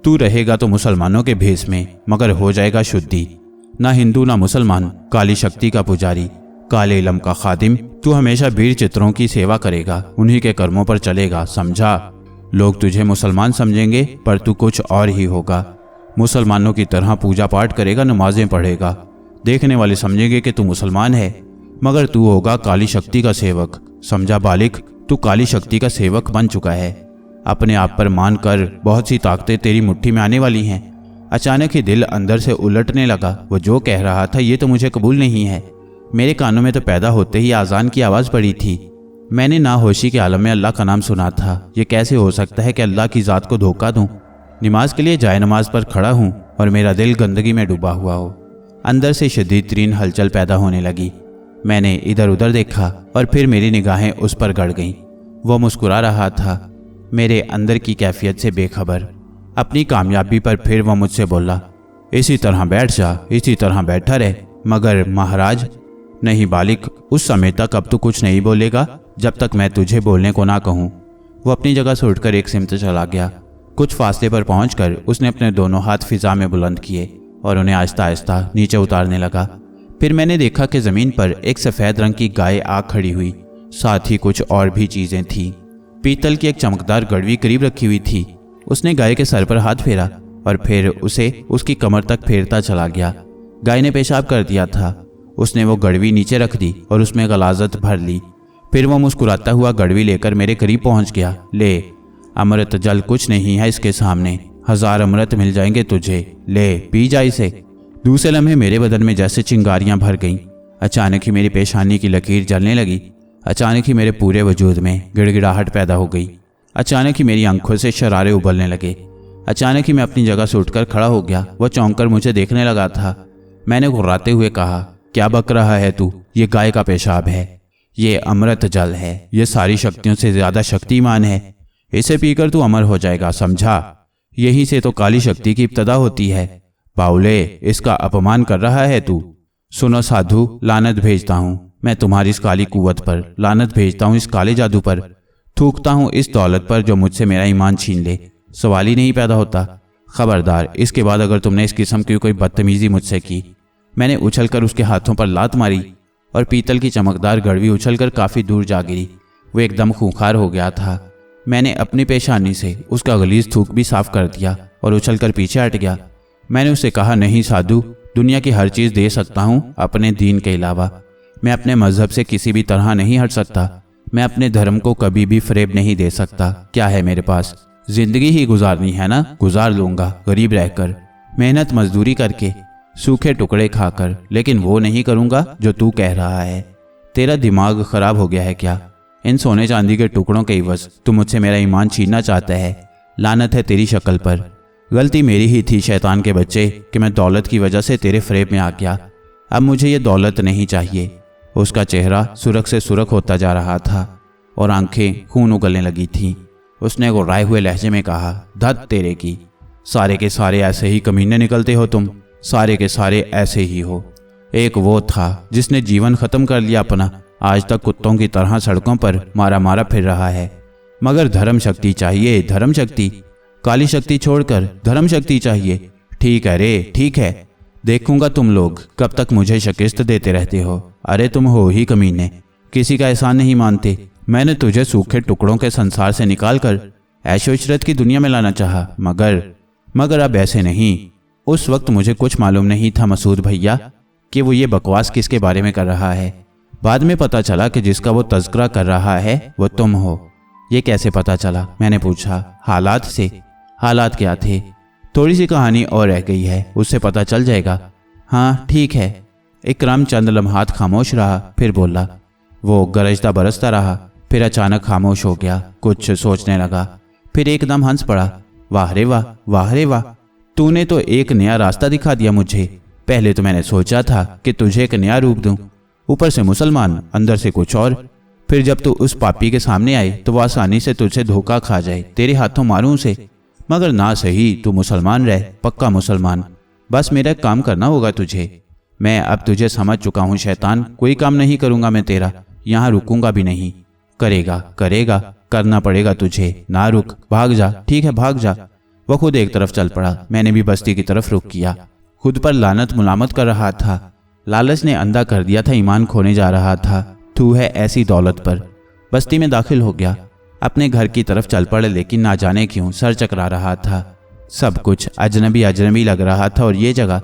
तू रहेगा तो मुसलमानों के भेष में, मगर हो जाएगा शुद्धि। ना हिंदू ना मुसलमान, काली शक्ति का पुजारी, काले इलम का खादिम। तू हमेशा वीर चित्रों की सेवा करेगा, उन्हीं के कर्मों पर चलेगा, समझा? लोग तुझे मुसलमान समझेंगे पर तू कुछ और ही होगा। मुसलमानों की तरह पूजा पाठ करेगा, नमाजें पढ़ेगा। देखने वाले समझेंगे कि तू मुसलमान है, मगर तू होगा काली शक्ति का सेवक। समझा बालिक? तू काली शक्ति का सेवक बन चुका है। अपने आप पर मान कर बहुत सी ताकतें तेरी मुट्ठी में आने वाली हैं। अचानक ही दिल अंदर से उलटने लगा। वो जो कह रहा था ये तो मुझे कबूल नहीं है। मेरे कानों में तो पैदा होते ही आज़ान की आवाज़ पड़ी थी। मैंने नाहोशी के आलम में अल्लाह का नाम सुना था। ये कैसे हो सकता है कि अल्लाह की ज़ात को धोखा दूं? नमाज के लिए जाए नमाज पर खड़ा हूँ और मेरा दिल गंदगी में डूबा हुआ हो। अंदर से शदीद तरीन हलचल पैदा होने लगी। मैंने इधर उधर देखा और फिर मेरी निगाहें उस पर गड़ गईं। वो मुस्कुरा रहा था, मेरे अंदर की कैफियत से बेखबर। अपनी कामयाबी पर फिर वो मुझसे बोला, इसी तरह बैठ जा, इसी तरह बैठा रहे। मगर महाराज, नहीं बालिक, उस समय तक अब तू कुछ नहीं बोलेगा जब तक मैं तुझे बोलने को ना कहूँ। वो अपनी जगह से उठकर एक सिमत चला गया। कुछ फासले पर पहुंचकर उसने अपने दोनों हाथ फिजा में बुलंद किए और उन्हें आहिस्ता आहिस्ता नीचे उतारने लगा। फिर मैंने देखा कि जमीन पर एक सफ़ेद रंग की गाय आ खड़ी हुई, साथ ही कुछ और भी चीज़ें थीं। पीतल की एक चमकदार गड़वी करीब रखी हुई थी। उसने गाय के सर पर हाथ फेरा और फिर उसे उसकी कमर तक फेरता चला गया। गाय ने पेशाब कर दिया था। उसने वो गड़वी नीचे रख दी और उसमें गलाजत भर ली। फिर वो मुस्कुराता हुआ गड़वी लेकर मेरे करीब पहुंच गया। ले, अमृत जल कुछ नहीं है इसके सामने, 1000 अमृत मिल जाएंगे तुझे, ले पी जा इसे। दूसरे लम्हे मेरे बदन में जैसे चिंगारियां भर गईं। अचानक ही मेरी पेशानी की लकीर जलने लगी। अचानक ही मेरे पूरे वजूद में गिड़गिड़ाहट पैदा हो गई। अचानक ही मेरी आंखों से शरारे उबलने लगे। अचानक ही मैं अपनी जगह से उठकर खड़ा हो गया। वह चौंक कर मुझे देखने लगा था। मैंने घुर्राते हुए कहा, क्या बक रहा है तू? ये गाय का पेशाब है, ये अमृत जल है, ये सारी शक्तियों से ज्यादा शक्तिमान है। इसे पीकर तू अमर हो जाएगा, समझा? यहीं से तो काली शक्ति की इब्तदा होती है। बाउले, इसका अपमान कर रहा है तू। सुनो साधु, लानत भेजता हूँ मैं तुम्हारी इस काली कुव्वत पर, लानत भेजता हूँ इस काले जादू पर, थूकता हूँ इस दौलत पर जो मुझसे मेरा ईमान छीन ले। सवाल ही नहीं पैदा होता। खबरदार, इसके बाद अगर तुमने इस किस्म की कोई बदतमीजी मुझसे की। मैंने उछलकर उसके हाथों पर लात मारी और पीतल की चमकदार गड़वी उछलकर काफ़ी दूर जा गिरी। वो एकदम खूंखार हो गया था। मैंने अपनी पेशानी से उसका गलीज थूक भी साफ कर दिया और उछलकर पीछे हट गया। मैंने उससे कहा, नहीं साधु, दुनिया की हर चीज़ दे सकता हूँ अपने दीन के अलावा। मैं अपने मजहब से किसी भी तरह नहीं हट सकता। मैं अपने धर्म को कभी भी फरेब नहीं दे सकता। क्या है मेरे पास? जिंदगी ही गुजारनी है ना, गुजार लूंगा गरीब रहकर, मेहनत मजदूरी करके, सूखे टुकड़े खाकर, लेकिन वो नहीं करूंगा जो तू कह रहा है। तेरा दिमाग खराब हो गया है क्या? इन सोने चांदी के टुकड़ों के इवज तू मुझसे मेरा ईमान छीनना चाहता है। लानत है तेरी शक्ल पर। गलती मेरी ही थी शैतान के बच्चे कि मैं दौलत की वजह से तेरे फरेब में आ गया। अब मुझे ये दौलत नहीं चाहिए। उसका चेहरा सुरख से सुरख होता जा रहा था और आंखें खून उगलने लगी थीं। उसने गुर्राए हुए लहजे में कहा, धत तेरे की, सारे के सारे ऐसे ही कमीने निकलते हो तुम, सारे के सारे ऐसे ही हो। एक वो था जिसने जीवन खत्म कर लिया अपना, आज तक कुत्तों की तरह सड़कों पर मारा मारा फिर रहा है। मगर धर्म शक्ति चाहिए, धर्म शक्ति। काली शक्ति छोड़कर धर्म शक्ति चाहिए। ठीक है रे, ठीक है, देखूंगा तुम लोग कब तक मुझे शिकस्त देते रहते हो। अरे तुम हो ही कमीने, किसी का एहसान नहीं मानते। मैंने तुझे सूखे टुकड़ों के संसार से निकालकर ऐशो इशरत की दुनिया में लाना चाहा, मगर अब ऐसे नहीं। उस वक्त मुझे कुछ मालूम नहीं था मसूद भैया कि वो ये बकवास किसके बारे में कर रहा है। बाद में पता चला कि जिसका वो तज़किरा कर रहा है वो तुम हो। ये कैसे पता चला? मैंने पूछा। हालात से। हालात क्या थे? थोड़ी सी कहानी और रह गई है, उससे पता चल जाएगा। हाँ ठीक है। इकराम चंद लम्हात खामोश रहा, फिर बोला। वो गरजता बरसता रहा, फिर अचानक खामोश हो गया, कुछ सोचने लगा, फिर एकदम हंस पड़ा। वाह रे वाह, वाह रे वाह, तूने तो एक नया रास्ता दिखा दिया मुझे। पहले तो मैंने सोचा था कि तुझे एक नया रूप दूं, ऊपर से मुसलमान, अंदर से कुछ और। फिर जब तू उस पापी के सामने आए तो वह आसानी से तुझसे धोखा खा जाए, तेरे हाथों मारूं उसे। मगर ना सही, तू मुसलमान रह, पक्का मुसलमान। बस मेरा काम करना होगा तुझे। मैं अब तुझे समझ चुका हूँ शैतान, कोई काम नहीं करूंगा मैं तेरा, यहाँ रुकूंगा भी नहीं। करेगा करेगा, करना पड़ेगा तुझे, ना रुक, भाग जा। ठीक है भाग जा। वह खुद एक तरफ चल पड़ा, मैंने भी बस्ती की तरफ रुख किया। खुद पर लानत मुलामत कर रहा था। लालच ने अंधा कर दिया था, ईमान खोने जा रहा था। तू है ऐसी दौलत पर। बस्ती में दाखिल हो गया, अपने घर की तरफ चल पड़े, लेकिन ना जाने क्यों सर चकरा रहा था। सब कुछ अजनबी अजनबी लग रहा था और ये जगह,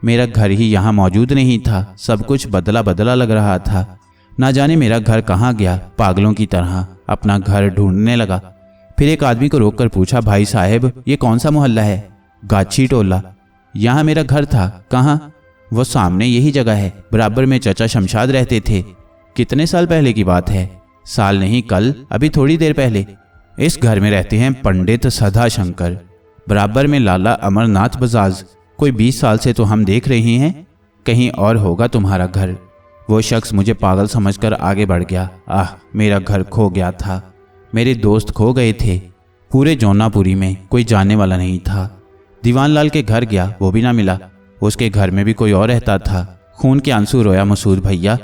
मेरा घर ही यहाँ मौजूद नहीं था। सब कुछ बदला बदला लग रहा था। ना जाने मेरा घर कहाँ गया। पागलों की तरह अपना घर ढूंढने लगा। फिर एक आदमी को रोककर पूछा, भाई साहब ये कौन सा मोहल्ला है? गाछी टोला। यहाँ मेरा घर था। कहाँ? वो सामने यही जगह है, बराबर में चचा शमशाद रहते थे। कितने साल पहले की बात है? साल नहीं, कल, अभी थोड़ी देर पहले। इस घर में रहते हैं पंडित सदा शंकर, बराबर में लाला अमरनाथ बजाज। कोई 20 साल से तो हम देख रहे हैं, कहीं और होगा तुम्हारा घर। वो शख्स मुझे पागल समझकर आगे बढ़ गया। आह, मेरा घर खो गया था, मेरे दोस्त खो गए थे। पूरे जौनापुरी में कोई जानने वाला नहीं था। दीवानलाल के घर गया, वो भी ना मिला। उसके घर में भी कोई और रहता था। खून के आंसू रोया मसूद भैया,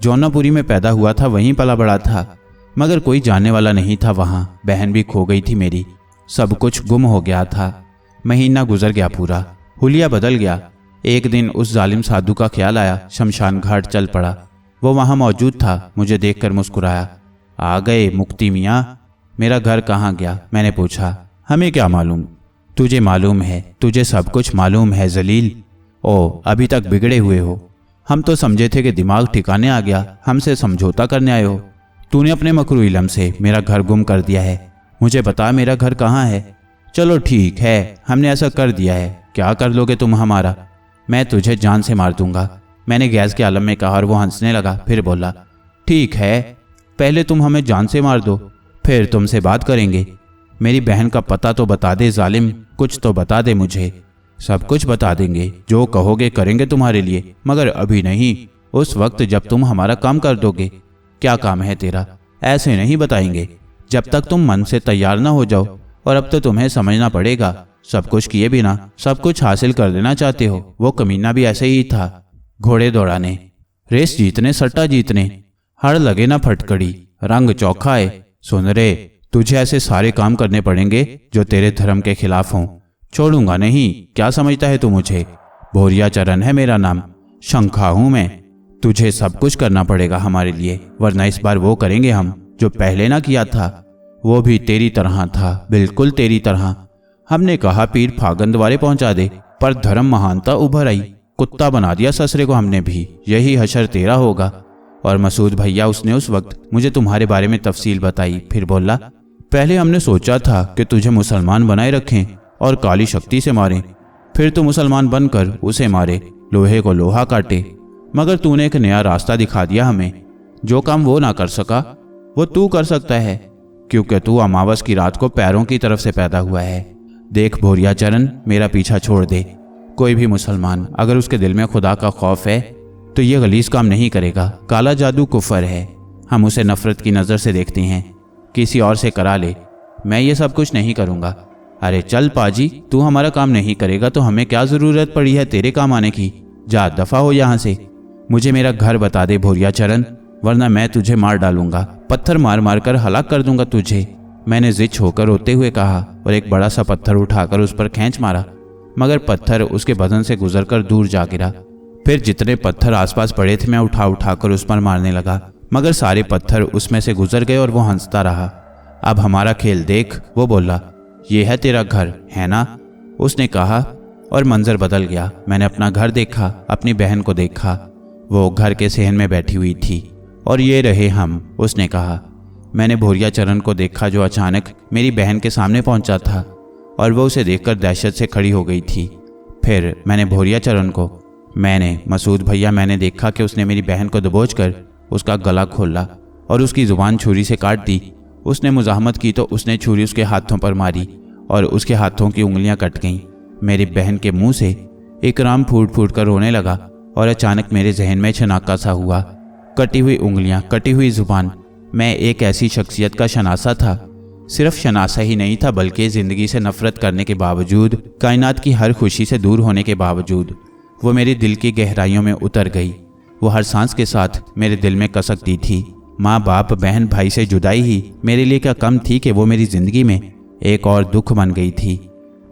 जौनापुरी में पैदा हुआ था, वहीं पला बड़ा था, मगर कोई जानने वाला नहीं था वहाँ। बहन भी खो गई थी मेरी, सब कुछ गुम हो गया था। महीना गुजर गया पूरा, हुलिया बदल गया। एक दिन उस जालिम साधु का ख्याल आया, शमशान घाट चल पड़ा। वो वहाँ मौजूद था, मुझे देखकर मुस्कुराया। आ गए मुक्ति मियाँ, मेरा घर कहाँ गया? मैंने पूछा। हमें क्या मालूम, तुझे मालूम है, तुझे सब कुछ मालूम है जलील। ओ, अभी तक बिगड़े हुए हो। हम तो समझे थे कि दिमाग ठिकाने आ गया, हमसे समझौता करने आए हो। तूने अपने मकरू इलम से मेरा घर गुम कर दिया है। मुझे बता मेरा घर कहाँ है? चलो ठीक है, हमने ऐसा कर दिया है, क्या कर लोगे तुम हमारा? मैं तुझे जान से मार दूंगा, मैंने गैस के आलम में कहा और वो हंसने लगा। फिर बोला, ठीक है, पहले तुम हमें जान से मार दो, फिर तुमसे बात करेंगे। मेरी बहन का पता तो बता दे जालिम, कुछ तो बता दे मुझे। सब कुछ बता देंगे, जो कहोगे करेंगे तुम्हारे लिए, मगर अभी नहीं, उस वक्त जब तुम हमारा काम कर दोगे। क्या काम है तेरा? ऐसे नहीं बताएंगे जब तक तुम मन से तैयार ना हो जाओ। और अब तो तुम्हें समझना पड़ेगा, सब कुछ किए बिना सब कुछ हासिल कर लेना चाहते हो। वो कमीना भी ऐसे ही था, घोड़े दौड़ाने, रेस जीतने, सट्टा जीतने, हड़ लगे ना फटकड़ी, रंग चौखा है। सुन रे, तुझे ऐसे सारे काम करने पड़ेंगे जो तेरे धर्म के खिलाफ हों। छोड़ूंगा नहीं, क्या समझता है तू मुझे? भोरिया चरण है मेरा नाम, शंखा हूं मैं। तुझे सब कुछ करना पड़ेगा हमारे लिए, वरना इस बार वो करेंगे हम जो पहले ना किया था। वो भी तेरी तरह था, बिल्कुल तेरी तरह। हमने कहा पीर फागन द्वारे पहुंचा दे, पर धर्म महानता उभर आई, कुत्ता बना दिया ससरे को हमने भी। यही हशर तेरा होगा। और मसूद भैया, उसने उस वक्त मुझे तुम्हारे बारे में तफसील बताई। फिर बोला, पहले हमने सोचा था कि तुझे मुसलमान बनाए रखें और काली शक्ति से मारें, फिर तू मुसलमान बनकर उसे मारे, लोहे को लोहा काटे, मगर तूने एक नया रास्ता दिखा दिया हमें। जो काम वो ना कर सका वो तू कर सकता है, क्योंकि तू अमावस की रात को पैरों की तरफ से पैदा हुआ है। देख भोरिया चरण, मेरा पीछा छोड़ दे। कोई भी मुसलमान अगर उसके दिल में खुदा का खौफ है तो ये गलीज काम नहीं करेगा। काला जादू कुफर है, हम उसे नफरत की नज़र से देखते हैं। किसी और से करा ले, मैं ये सब कुछ नहीं करूँगा। अरे चल पाजी, तू हमारा काम नहीं करेगा तो हमें क्या ज़रूरत पड़ी है तेरे काम आने की? जा दफ़ा हो यहाँ से। मुझे मेरा घर बता दे भोरिया चरण, वरना मैं तुझे मार डालूंगा, पत्थर मार मार कर हलाक कर दूंगा तुझे। मैंने जिच होकर रोते हुए कहा और एक बड़ा सा पत्थर उठाकर उस पर खींच मारा, मगर पत्थर उसके बदन से गुजरकर दूर जा गिरा। फिर जितने पत्थर आसपास पड़े थे मैं उठा उठाकर उस पर मारने लगा, मगर सारे पत्थर उसमें से गुजर गए और वो हंसता रहा। अब हमारा खेल देख, वो बोला। ये है तेरा घर, है ना? उसने कहा और मंजर बदल गया। मैंने अपना घर देखा, अपनी बहन को देखा, वो घर के सहन में बैठी हुई थी। और ये रहे हम, उसने कहा। मैंने भोरिया चरण को देखा जो अचानक मेरी बहन के सामने पहुंचा था और वो उसे देखकर दहशत से खड़ी हो गई थी। फिर मैंने भोरिया चरण को, मसूद भैया, मैंने देखा कि उसने मेरी बहन को दबोचकर उसका गला खोला और उसकी ज़ुबान छुरी से काट दी। उसने मुज़ाहमत की तो उसने छुरी उसके हाथों पर मारी और उसके हाथों की उंगलियां कट गईं। मेरी बहन के मुंह से इकराम फूट फूट कर रोने लगा और अचानक मेरे जहन में छनाका सा हुआ। कटी हुई उंगलियां, कटी हुई ज़ुबान। मैं एक ऐसी शख्सियत का शनासा था। सिर्फ शनासा ही नहीं था, बल्कि ज़िंदगी से नफ़रत करने के बावजूद, कायनात की हर खुशी से दूर होने के बावजूद, वो मेरे दिल की गहराइयों में उतर गई। वो हर सांस के साथ मेरे दिल में कसकती थी। माँ बाप बहन भाई से जुदाई ही मेरे लिए क्या कम थी कि वो मेरी ज़िंदगी में एक और दुख बन गई थी।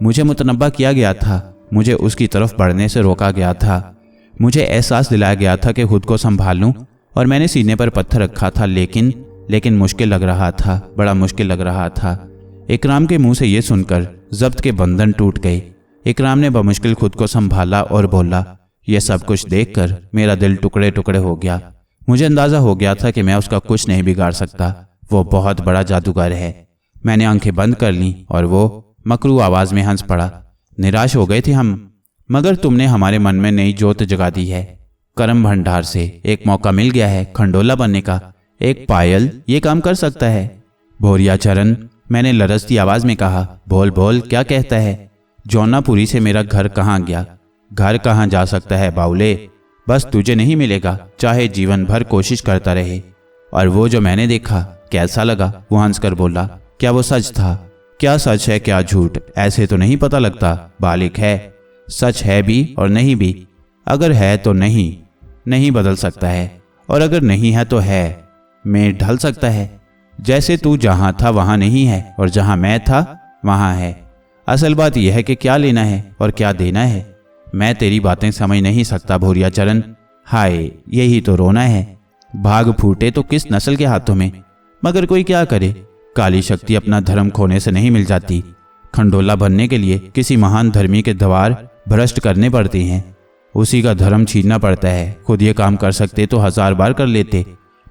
मुझे मुतनब्बा किया गया था, मुझे उसकी तरफ बढ़ने से रोका गया था, मुझे एहसास दिलाया गया था कि खुद को संभाल लूँ, और मैंने सीने पर पत्थर रखा था। लेकिन मुश्किल लग रहा था, बड़ा मुश्किल लग रहा था। इकराम के मुंह से ये सुनकर जब्त के बंधन टूट गए। इकराम ने बमुश्किल खुद को संभाला और बोला। यह सब कुछ देखकर मेरा दिल टुकड़े टुकड़े हो गया। मुझे अंदाज़ा हो गया था कि मैं उसका कुछ नहीं बिगाड़ सकता। वो बहुत बड़ा जादूगर है। मैंने आंखें बंद कर लीं और वो मकरू आवाज़ में हंस पड़ा। निराश हो गए थे हम, मगर तुमने हमारे मन में नई जोत जगा दी है। करम भंडार से एक मौका मिल गया है खंडोला बनने का। एक पायल ये काम कर सकता है। भोरिया चरण, मैंने लरजती आवाज़ में कहा। बोल बोल, क्या कहता है? जौनापुरी से मेरा घर कहाँ गया? घर कहाँ जा सकता है बाउले? बस तुझे नहीं मिलेगा, चाहे जीवन भर कोशिश करता रहे। और वो जो मैंने देखा कैसा लगा? वो हंसकर बोला। क्या वो सच था? क्या सच है क्या झूठ, ऐसे तो नहीं पता लगता। बालिक है, सच है भी और नहीं भी। अगर है तो नहीं बदल सकता है, और अगर नहीं है तो है में ढल सकता है। जैसे तू जहां था वहां नहीं है और जहां मैं था वहां है। असल बात यह है कि क्या लेना है और क्या देना है। मैं तेरी बातें समझ नहीं सकता भोरिया चरण। हाय, यही तो रोना है। भाग फूटे तो किस नस्ल के हाथों में, मगर कोई क्या करे। काली शक्ति अपना धर्म खोने से नहीं मिल जाती। खंडोला बनने के लिए किसी महान धर्मी के द्वार भ्रष्ट करने पड़ते हैं, उसी का धर्म छीनना पड़ता है। खुद ये काम कर सकते तो 1000 बार कर लेते।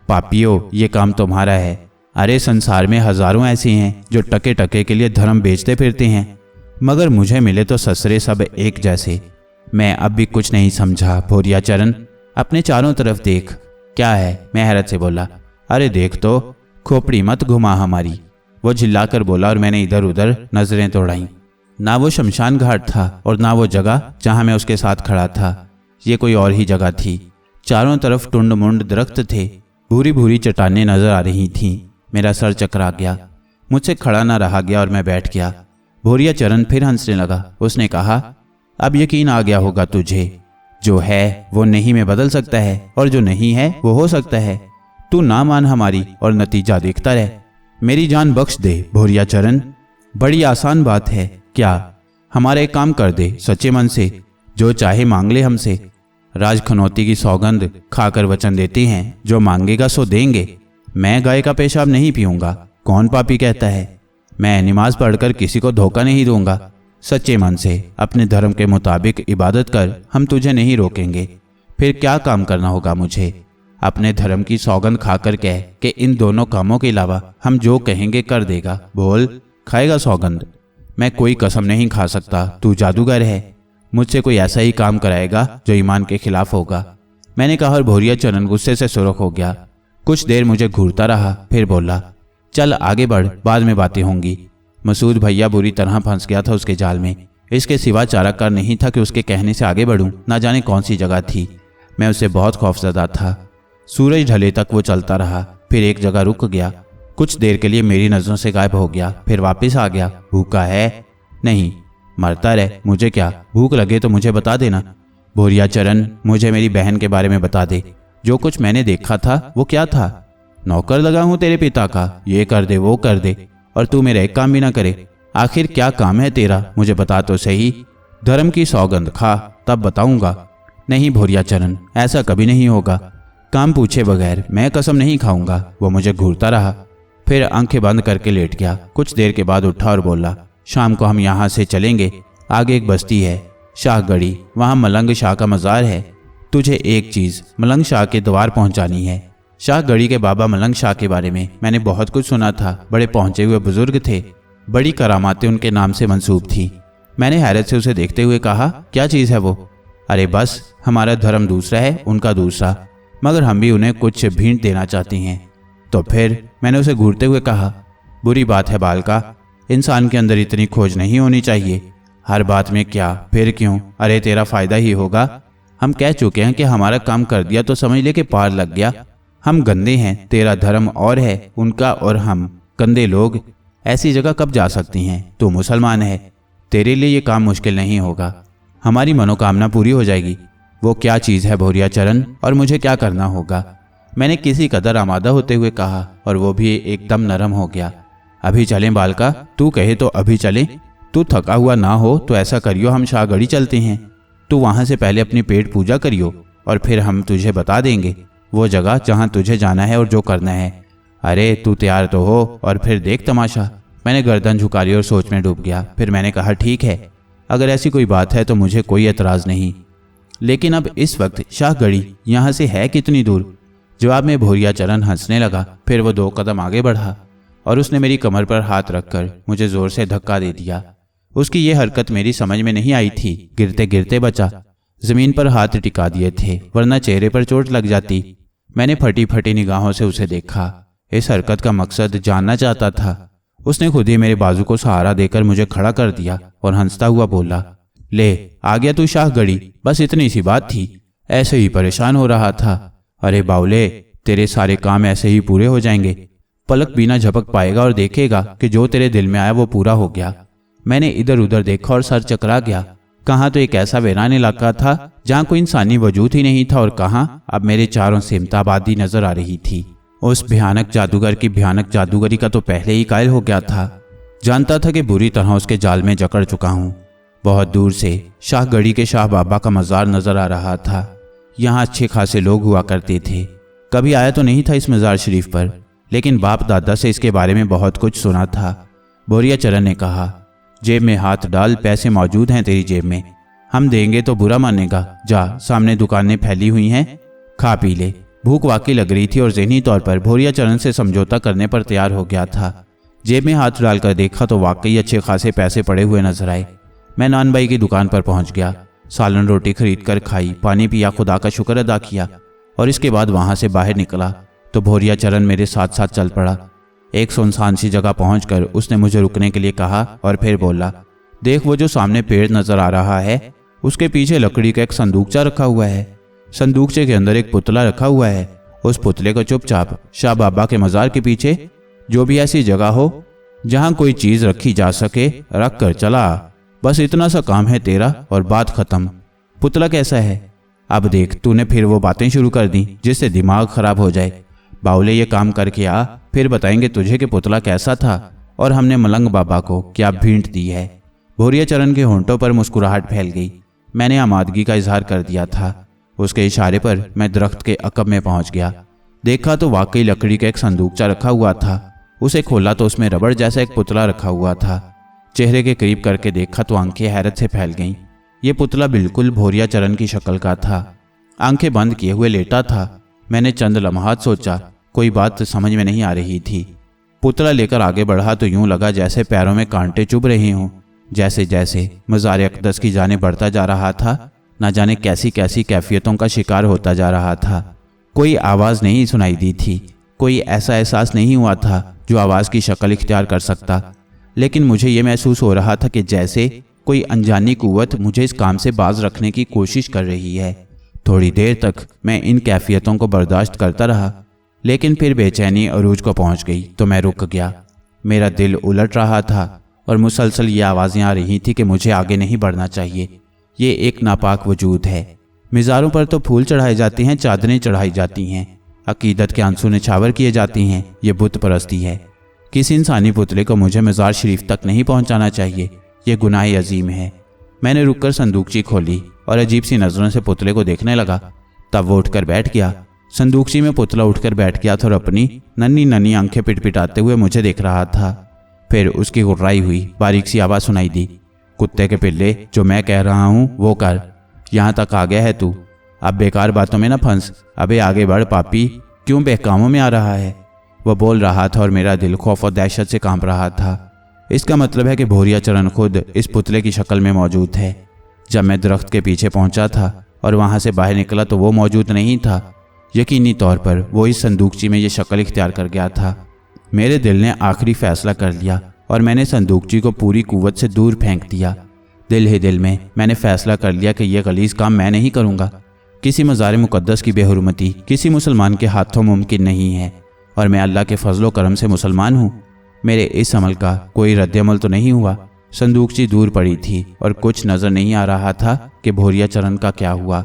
पापियों, ये काम तुम्हारा है। अरे संसार में हजारों ऐसे हैं जो टके टके के लिए धर्म बेचते फिरते हैं, मगर मुझे मिले तो ससरे सब एक जैसे। मैं अब भी कुछ नहीं समझा भोरिया चरण। अपने चारों तरफ देख। क्या है? मैं हैरत से बोला। अरे देख तो, खोपड़ी मत घुमा हमारी। वो चिल्लाकर बोला और मैंने इधर उधर नजरें दौड़ाई। ना वो शमशान घाट था और ना वो जगह जहां मैं उसके साथ खड़ा था। ये कोई और ही जगह थी। चारों तरफ टुंड मुंड दरख्त थे, भूरी भूरी चट्टानें नजर आ रही थीं। मेरा सर चकरा गया, मुझसे खड़ा ना रहा गया और मैं बैठ गया। भोरिया चरण फिर हंसने लगा। उसने कहा, अब यकीन आ गया होगा तुझे। जो है वो नहीं में बदल सकता है और जो नहीं है वो हो सकता है। तू ना मान हमारी और नतीजा देखता रह। मेरी जान बख्श दे भोरिया चरण। बड़ी आसान बात है। क्या? हमारा एक काम कर दे सच्चे मन से, जो चाहे मांग ले हमसे। राजखनौती की सौगंध खाकर वचन देते हैं, जो मांगेगा सो देंगे। मैं गाय का पेशाब नहीं पीऊंगा। कौन पापी कहता है? मैं नमाज पढ़कर किसी को धोखा नहीं दूंगा। सच्चे मन से अपने धर्म के मुताबिक इबादत कर, हम तुझे नहीं रोकेंगे। फिर क्या काम करना होगा मुझे? अपने धर्म की सौगंध खाकर कह कि इन दोनों कामों के अलावा हम जो कहेंगे कर देगा। बोल, खाएगा सौगंध? मैं कोई कसम नहीं खा सकता। तू जादूगर है। मुझसे कोई ऐसा ही काम कराएगा जो ईमान के खिलाफ होगा। मैंने कहा और भोरिया चरण गुस्से से सुरख हो गया। कुछ देर मुझे घूरता रहा, फिर बोला, चल आगे बढ़, बाद में बातें होंगी। मसूद भैया बुरी तरह फंस गया था उसके जाल में। इसके सिवा चाराकार नहीं था कि उसके कहने से आगे बढ़ूं। ना जाने कौन सी जगह थी। मैं उससे बहुत खौफजदा था। सूरज ढले तक वो चलता रहा, फिर एक जगह रुक गया। कुछ देर के लिए मेरी नजरों से गायब हो गया, फिर वापस आ गया। भूखा है? नहीं। मरता रह, मुझे क्या। भूख लगे तो मुझे बता देना। भोरिया चरण, मुझे मेरी बहन के बारे में बता दे। जो कुछ मैंने देखा था वो क्या था? नौकर लगा हूं तेरे पिता का, ये कर दे वो कर दे, और तू मेरा एक काम भी ना करे। आखिर क्या काम है तेरा, मुझे बता तो सही। धर्म की सौगंध खा, तब बताऊंगा। नहीं भोरिया चरण, ऐसा कभी नहीं होगा। काम पूछे बगैर मैं कसम नहीं खाऊंगा। वो मुझे घूरता रहा, फिर आंखें बंद करके लेट गया। कुछ देर के बाद उठा और बोला, शाम को हम यहाँ से चलेंगे। आगे एक बस्ती है, शाहगढ़ी, वहाँ मलंग शाह का मज़ार है। तुझे एक चीज़ मलंग शाह के द्वार पहुँचानी है। शाहगढ़ी के बाबा मलंग शाह के बारे में मैंने बहुत कुछ सुना था। बड़े पहुँचे हुए बुजुर्ग थे, बड़ी करामातें उनके नाम से मंसूब थी। मैंने हैरत से उसे देखते हुए कहा, क्या चीज़ है वो? अरे बस, हमारा धर्म दूसरा है, उनका दूसरा, मगर हम भी उन्हें कुछ भेंट देना चाहते हैं। तो फिर? मैंने उसे घूरते हुए कहा। बुरी बात है बालका, इंसान के अंदर इतनी खोज नहीं होनी चाहिए। हर बात में क्या, फिर क्यों। अरे तेरा फायदा ही होगा। हम कह चुके हैं कि हमारा काम कर दिया तो समझ ले कि पार लग गया। हम गंदे हैं, तेरा धर्म और है, उनका और हम गंदे लोग ऐसी जगह कब जा सकती हैं? तू मुसलमान है, तेरे लिए ये काम मुश्किल नहीं होगा। हमारी मनोकामना पूरी हो जाएगी। वो क्या चीज़ है भोरिया चरण, और मुझे क्या करना होगा? मैंने किसी कदर आमादा होते हुए कहा, और वो भी एकदम नरम हो गया। अभी चलें बालका, तू कहे तो अभी चलें। तू थका हुआ ना हो तो ऐसा करियो, हम शाहगढ़ी चलते हैं। तू वहाँ से पहले अपनी पेट पूजा करियो, और फिर हम तुझे बता देंगे वो जगह जहाँ तुझे जाना है और जो करना है। अरे तू तैयार तो हो, और फिर देख तमाशा। मैंने गर्दन झुका ली और सोच में डूब गया। फिर मैंने कहा, ठीक है, अगर ऐसी कोई बात है तो मुझे कोई एतराज़ नहीं, लेकिन अब इस वक्त शाहगढ़ी यहाँ से है कितनी दूर? जवाब में भोरिया चरण हंसने लगा। फिर वो 2 कदम आगे बढ़ा और उसने मेरी कमर पर हाथ रखकर मुझे जोर से धक्का दे दिया। उसकी ये हरकत मेरी समझ में नहीं आई थी। गिरते गिरते बचा। जमीन पर हाथ टिका दिए थे, वरना चेहरे पर चोट लग जाती। मैंने फटी फटी निगाहों से उसे देखा। इस हरकत का मकसद जानना चाहता था। उसने खुद ही मेरे बाजू को सहारा देकर मुझे खड़ा कर दिया और हंसता हुआ बोला, ले आ गया तू शाहगढ़ी, बस इतनी सी बात थी। ऐसे ही परेशान हो रहा था। अरे बावले, तेरे सारे काम ऐसे ही पूरे हो जाएंगे। पलक बिना झपक पाएगा और देखेगा कि जो तेरे दिल में आया वो पूरा हो गया। मैंने इधर उधर देखा और सर चकरा गया। कहाँ तो एक ऐसा वीरान इलाका था जहाँ कोई इंसानी वजूद ही नहीं था, और कहाँ अब मेरे चारों सिमत आबादी नजर आ रही थी। उस भयानक जादूगर की भयानक जादूगरी का तो पहले ही कायल हो गया था। जानता था कि बुरी तरह उसके जाल में जकड़ चुका हूँ। बहुत दूर से शाहगढ़ी के शाह बाबा का मज़ार नजर आ रहा था। यहाँ अच्छे खासे लोग हुआ करते थे। कभी आया तो नहीं था इस मज़ार शरीफ पर, लेकिन बाप दादा से इसके बारे में बहुत कुछ सुना था। बोरिया चरण ने कहा, जेब में हाथ डाल, पैसे मौजूद हैं तेरी जेब में, हम देंगे तो बुरा मानेगा। जा, सामने दुकानें फैली हुई हैं, खा पी ले। भूख वाकई लग रही थी और ज़हनी तौर पर बोरिया चरण से समझौता करने पर तैयार हो गया था। जेब में हाथ डालकर देखा तो वाकई अच्छे खासे पैसे पड़े हुए नजर आए। मैं नान भाई की दुकान पर पहुंच गया, सालन रोटी खरीद कर खाई, पानी पिया, खुदा का शुक्र अदा किया और इसके बाद वहां से बाहर निकला तो बोरिया चरण मेरे साथ साथ चल पड़ा। एक सुनसान सी जगह पहुंचकर उसने मुझे रुकने के लिए कहा और फिर बोला, देख वो जो सामने पेड़ नजर आ रहा है, उसके पीछे लकड़ी का एक संदूकचा रखा हुआ है। संदूकचे के अंदर एक पुतला रखा हुआ है। उस पुतले को चुपचाप शाह बाबा के मज़ार के पीछे जो भी ऐसी जगह हो जहां कोई चीज रखी जा सके रख कर चला। बस इतना सा काम है तेरा और बात खत्म। पुतला कैसा है? अब देख, तूने फिर वो बातें शुरू कर दी जिससे दिमाग खराब हो जाए। बाउले ये काम करके आ, फिर बताएंगे तुझे कि पुतला कैसा था और हमने मलंग बाबा को क्या भेंट दी है। बोरिया चरण के होंठों पर मुस्कुराहट फैल गई। मैंने आमादगी का इजहार कर दिया था। उसके इशारे पर मैं दरख्त के अकब में पहुंच गया। देखा तो वाकई लकड़ी का एक संदूकचा रखा हुआ था। उसे खोला तो उसमें रबड़ जैसा एक पुतला रखा हुआ था। चेहरे के करीब करके देखा तो आंखें हैरत से फैल गईं। ये पुतला बिल्कुल बोरिया चरण की शक्ल का था। आंखें बंद किए हुए लेटा था। मैंने चंद लम्हात सोचा, कोई बात समझ में नहीं आ रही थी। पुतला लेकर आगे बढ़ा तो यूं लगा जैसे पैरों में कांटे चुभ रहे हों। जैसे जैसे मज़ार अक़दस की जाने बढ़ता जा रहा था, ना जाने कैसी कैसी कैफियतों का शिकार होता जा रहा था। कोई आवाज़ नहीं सुनाई दी थी, कोई ऐसा एहसास नहीं हुआ था जो आवाज़ की शक्ल इख्तियार कर सकता, लेकिन मुझे ये महसूस हो रहा था कि जैसे कोई अनजानी कुव्वत मुझे इस काम से बाज रखने की कोशिश कर रही है। थोड़ी देर तक मैं इन कैफियतों को बर्दाश्त करता रहा, लेकिन फिर बेचैनी अरूज को पहुंच गई तो मैं रुक गया। मेरा दिल उलट रहा था और मुसलसल ये आवाज़ें आ रही थी कि मुझे आगे नहीं बढ़ना चाहिए। ये एक नापाक वजूद है। मिज़ारों पर तो फूल चढ़ाए जाते हैं, चादरें चढ़ाई जाती हैं, अकीदत के आंसू निछावर किए जाते हैं। ये बुत परस्ती है। किसी इंसानी पुतले को मुझे मज़ार शरीफ तक नहीं पहुंचाना चाहिए। ये गुनाह अजीम है। मैंने रुककर संदूकची खोली और अजीब सी नज़रों से पुतले को देखने लगा। तब वो उठकर बैठ गया। संदूकची में पुतला उठकर बैठ गया था और अपनी नन्ही नन्ही आंखें पिटपिटाते हुए मुझे देख रहा था। फिर उसकी गुर्राई हुई, बारीक सी आवाज़ सुनाई दी, कुत्ते के पिल्ले, जो मैं कह रहा हूँ वो कर। यहाँ तक आ गया है तू, अब बेकार बातों में ना फंस। अबे आगे बढ़ पापी, क्यों बेकामों में आ रहा है? वह बोल रहा था और मेरा दिल खौफ और दहशत से कांप रहा था। इसका मतलब है कि बोरिया चरण खुद इस पुतले की शक्ल में मौजूद है। जब मैं दरख्त के पीछे पहुंचा था और वहां से बाहर निकला तो वो मौजूद नहीं था। यकीनी तौर पर वो इस संदूकची में ये शक्ल इख्तियार कर गया था। मेरे दिल ने आखिरी फैसला कर लिया और मैंने संदूकची को पूरी कुव्वत से दूर फेंक दिया। दिल ही दिल में मैंने फैसला कर लिया कि यह गलीज़ काम मैं नहीं करूँगा। किसी मज़ार मुक़द्दस की बेहुरमती किसी मुसलमान के हाथों मुमकिन नहीं है और मैं अल्लाह के फजलो करम से मुसलमान हूँ। मेरे इस अमल का कोई रद्दअमल तो नहीं हुआ। संदूकची दूर पड़ी थी और कुछ नज़र नहीं आ रहा था कि बोरिया चरण का क्या हुआ।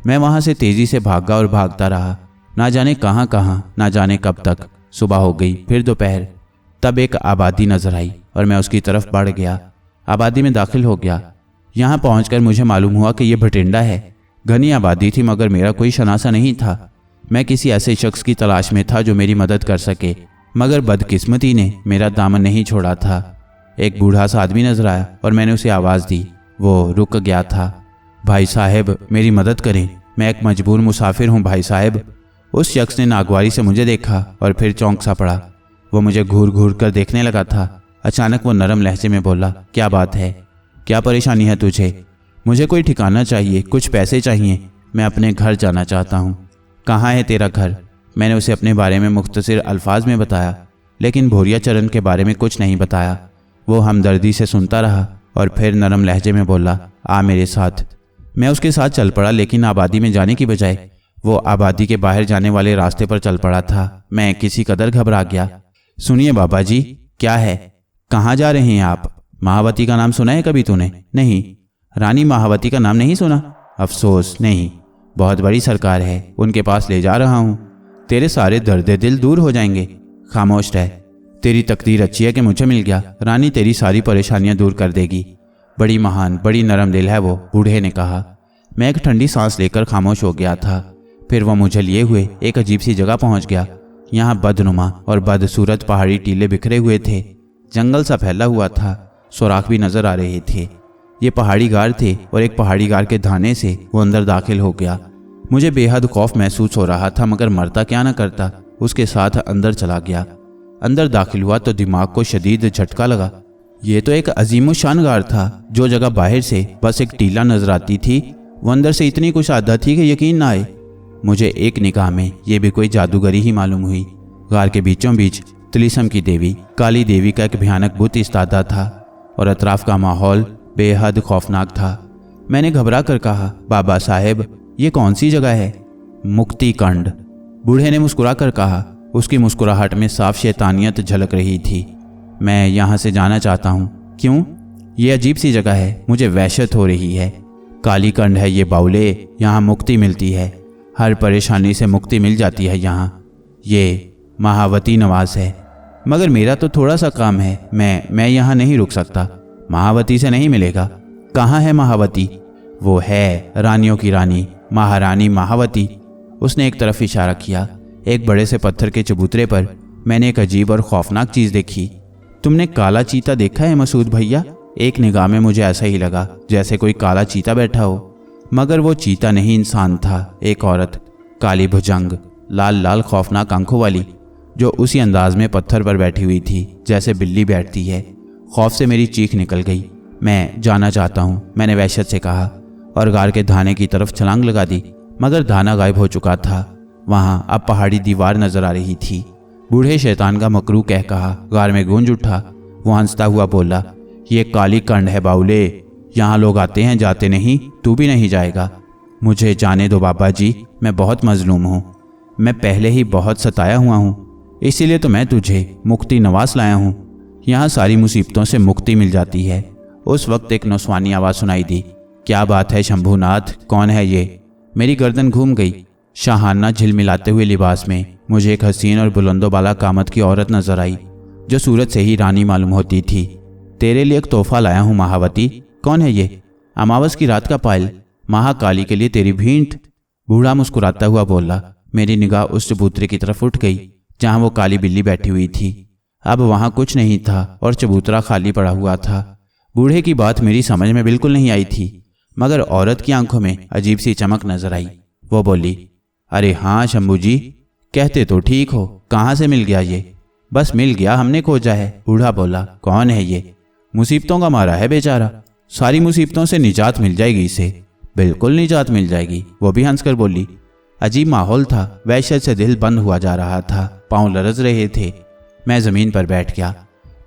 मैं वहाँ से तेज़ी से भागा और भागता रहा, ना जाने कहाँ कहाँ, ना जाने कब तक। सुबह हो गई, फिर दोपहर। तब एक आबादी नज़र आई और मैं उसकी तरफ बढ़ गया। आबादी में दाखिल हो गया। यहाँ पहुँचकर मुझे मालूम हुआ कि यह भटिंडा है। घनी आबादी थी मगर मेरा कोई शनासा नहीं था। मैं किसी ऐसे शख्स की तलाश में था जो मेरी मदद कर सके, मगर बदकिस्मती ने मेरा दामन नहीं छोड़ा था। एक बूढ़ा सा आदमी नजर आया और मैंने उसे आवाज़ दी। वो रुक गया था। भाई साहब, मेरी मदद करें, मैं एक मजबूर मुसाफिर हूँ भाई साहब। उस शख्स ने नागवारी से मुझे देखा और फिर चौंक सा पड़ा। वो मुझे घूर घूर कर देखने लगा था। अचानक वो नरम लहजे में बोला, क्या बात है, क्या परेशानी है तुझे? मुझे कोई ठिकाना चाहिए, कुछ पैसे चाहिए, मैं अपने घर जाना चाहता हूँ। कहाँ है तेरा घर? मैंने उसे अपने बारे में मुख्तसर अल्फाज में बताया, लेकिन बोरिया चरण के बारे में कुछ नहीं बताया। वो हमदर्दी से सुनता रहा और फिर नरम लहजे में बोला, आ मेरे साथ। मैं उसके साथ चल पड़ा, लेकिन आबादी में जाने की बजाय वो आबादी के बाहर जाने वाले रास्ते पर चल पड़ा था। मैं किसी कदर घबरा गया। सुनिए बाबा जी, क्या है? कहाँ जा रहे हैं आप? महावती का नाम सुना है कभी तूने? नहीं। रानी महावती का नाम नहीं सुना? अफसोस नहीं, बहुत बड़ी सरकार है, उनके पास ले जा रहा हूँ। तेरे सारे दर्द दिल दूर हो जाएंगे। खामोश रह, तेरी तकदीर अच्छी है कि मुझे मिल गया। रानी तेरी सारी परेशानियां दूर कर देगी। बड़ी महान, बड़ी नरम दिल है वो, बूढ़े ने कहा। मैं एक ठंडी सांस लेकर खामोश हो गया था। फिर वह मुझे लिए हुए एक अजीब सी जगह पहुंच गया। यहाँ बदनुमा और बदसूरत पहाड़ी टीले बिखरे हुए थे। जंगल सा फैला हुआ था, सुराख भी नजर आ रहे थे। ये पहाड़ी गार थे और एक पहाड़ी गार के धाने से वो अंदर दाखिल हो गया। मुझे बेहद खौफ महसूस हो रहा था, मगर मरता क्या न करता, उसके साथ अंदर चला गया। अंदर दाखिल हुआ तो दिमाग को शदीद झटका लगा। ये तो एक अजीमुशान गार था। जो जगह बाहर से बस एक टीला नजर आती थी, वो अंदर से इतनी कुशादा थी कि यकीन ना आए। मुझे एक निगाह में ये भी कोई जादूगरी ही मालूम हुई। गार के बीचों बीच तिलिस्म की देवी, काली देवी का एक भयानक बुत इस्तादा था और अतराफ का माहौल बेहद खौफनाक था। मैंने घबरा कर कहा, बाबा साहेब, ये कौन सी जगह है? मुक्ति कंड, बूढ़े ने मुस्कुरा कर कहा। उसकी मुस्कुराहट में साफ शैतानियत झलक रही थी। मैं यहाँ से जाना चाहता हूँ। क्यों? ये अजीब सी जगह है, मुझे वहशत हो रही है। काली कंड है ये बाउले, यहाँ मुक्ति मिलती है, हर परेशानी से मुक्ति मिल जाती है यहाँ। ये महावती नवास है, मगर मेरा तो थोड़ा सा काम है, मैं यहाँ नहीं रुक सकता। महावती से नहीं मिलेगा। कहाँ है महावती? वो है रानियों की रानी, महारानी महावती। उसने एक तरफ इशारा किया। एक बड़े से पत्थर के चबूतरे पर मैंने एक अजीब और खौफनाक चीज देखी। तुमने काला चीता देखा है मसूद भैया? एक निगाह में मुझे ऐसा ही लगा जैसे कोई काला चीता बैठा हो, मगर वो चीता नहीं, इंसान था। एक औरत, काली भुजंग, लाल लाल खौफनाक आंखों वाली, जो उसी अंदाज में पत्थर पर बैठी हुई थी जैसे बिल्ली बैठती है। खौफ से मेरी चीख निकल गई। मैं जाना चाहता हूँ, मैंने वहशत से कहा और गार के धाने की तरफ छलांग लगा दी, मगर धाना गायब हो चुका था। वहाँ अब पहाड़ी दीवार नजर आ रही थी। बूढ़े शैतान का मकरू कह कहा गार में गूंज उठा। वो हंसता हुआ बोला, ये काली कंड है बाउले, यहाँ लोग आते हैं जाते नहीं, तू भी नहीं जाएगा। मुझे जाने दो बाबा जी, मैं बहुत मजलूम हूँ, मैं पहले ही बहुत सताया हुआ हूँ, इसीलिए तो मैं तुझे मुक्ति नवास लाया हूँ। यहाँ सारी मुसीबतों से मुक्ति मिल जाती है। उस वक्त एक नौसवानी आवाज़ सुनाई दी, क्या बात है शंभूनाथ, कौन है ये? मेरी गर्दन घूम गई। शाहाना झिलमिलाते हुए लिबास में मुझे एक हसीन और बुलंदोबाला कामत की औरत नजर आई, जो सूरत से ही रानी मालूम होती थी। तेरे लिए एक तोहफा लाया हूँ महावती। कौन है ये? अमावस की रात का पायल, महाकाली के लिए तेरी भेंट। बूढ़ा मुस्कुराता हुआ बोला। मेरी निगाह उस चबूतरे की तरफ उठ गई जहाँ वो काली बिल्ली बैठी हुई थी। अब वहाँ कुछ नहीं था और चबूतरा खाली पड़ा हुआ था। बूढ़े की बात मेरी समझ में बिल्कुल नहीं आई थी, मगर औरत की आंखों में अजीब सी चमक नजर आई। वो बोली, अरे हाँ शंभू जी, कहते तो ठीक हो, कहाँ से मिल गया ये? बस मिल गया, हमने खोजा है। बूढ़ा बोला, कौन है ये? मुसीबतों का मारा है बेचारा, सारी मुसीबतों से निजात मिल जाएगी इसे। बिल्कुल निजात मिल जाएगी, वो भी हंसकर बोली। अजीब माहौल था, वहशत से दिल बंद हुआ जा रहा था, पांव लरज रहे थे। मैं जमीन पर बैठ गया।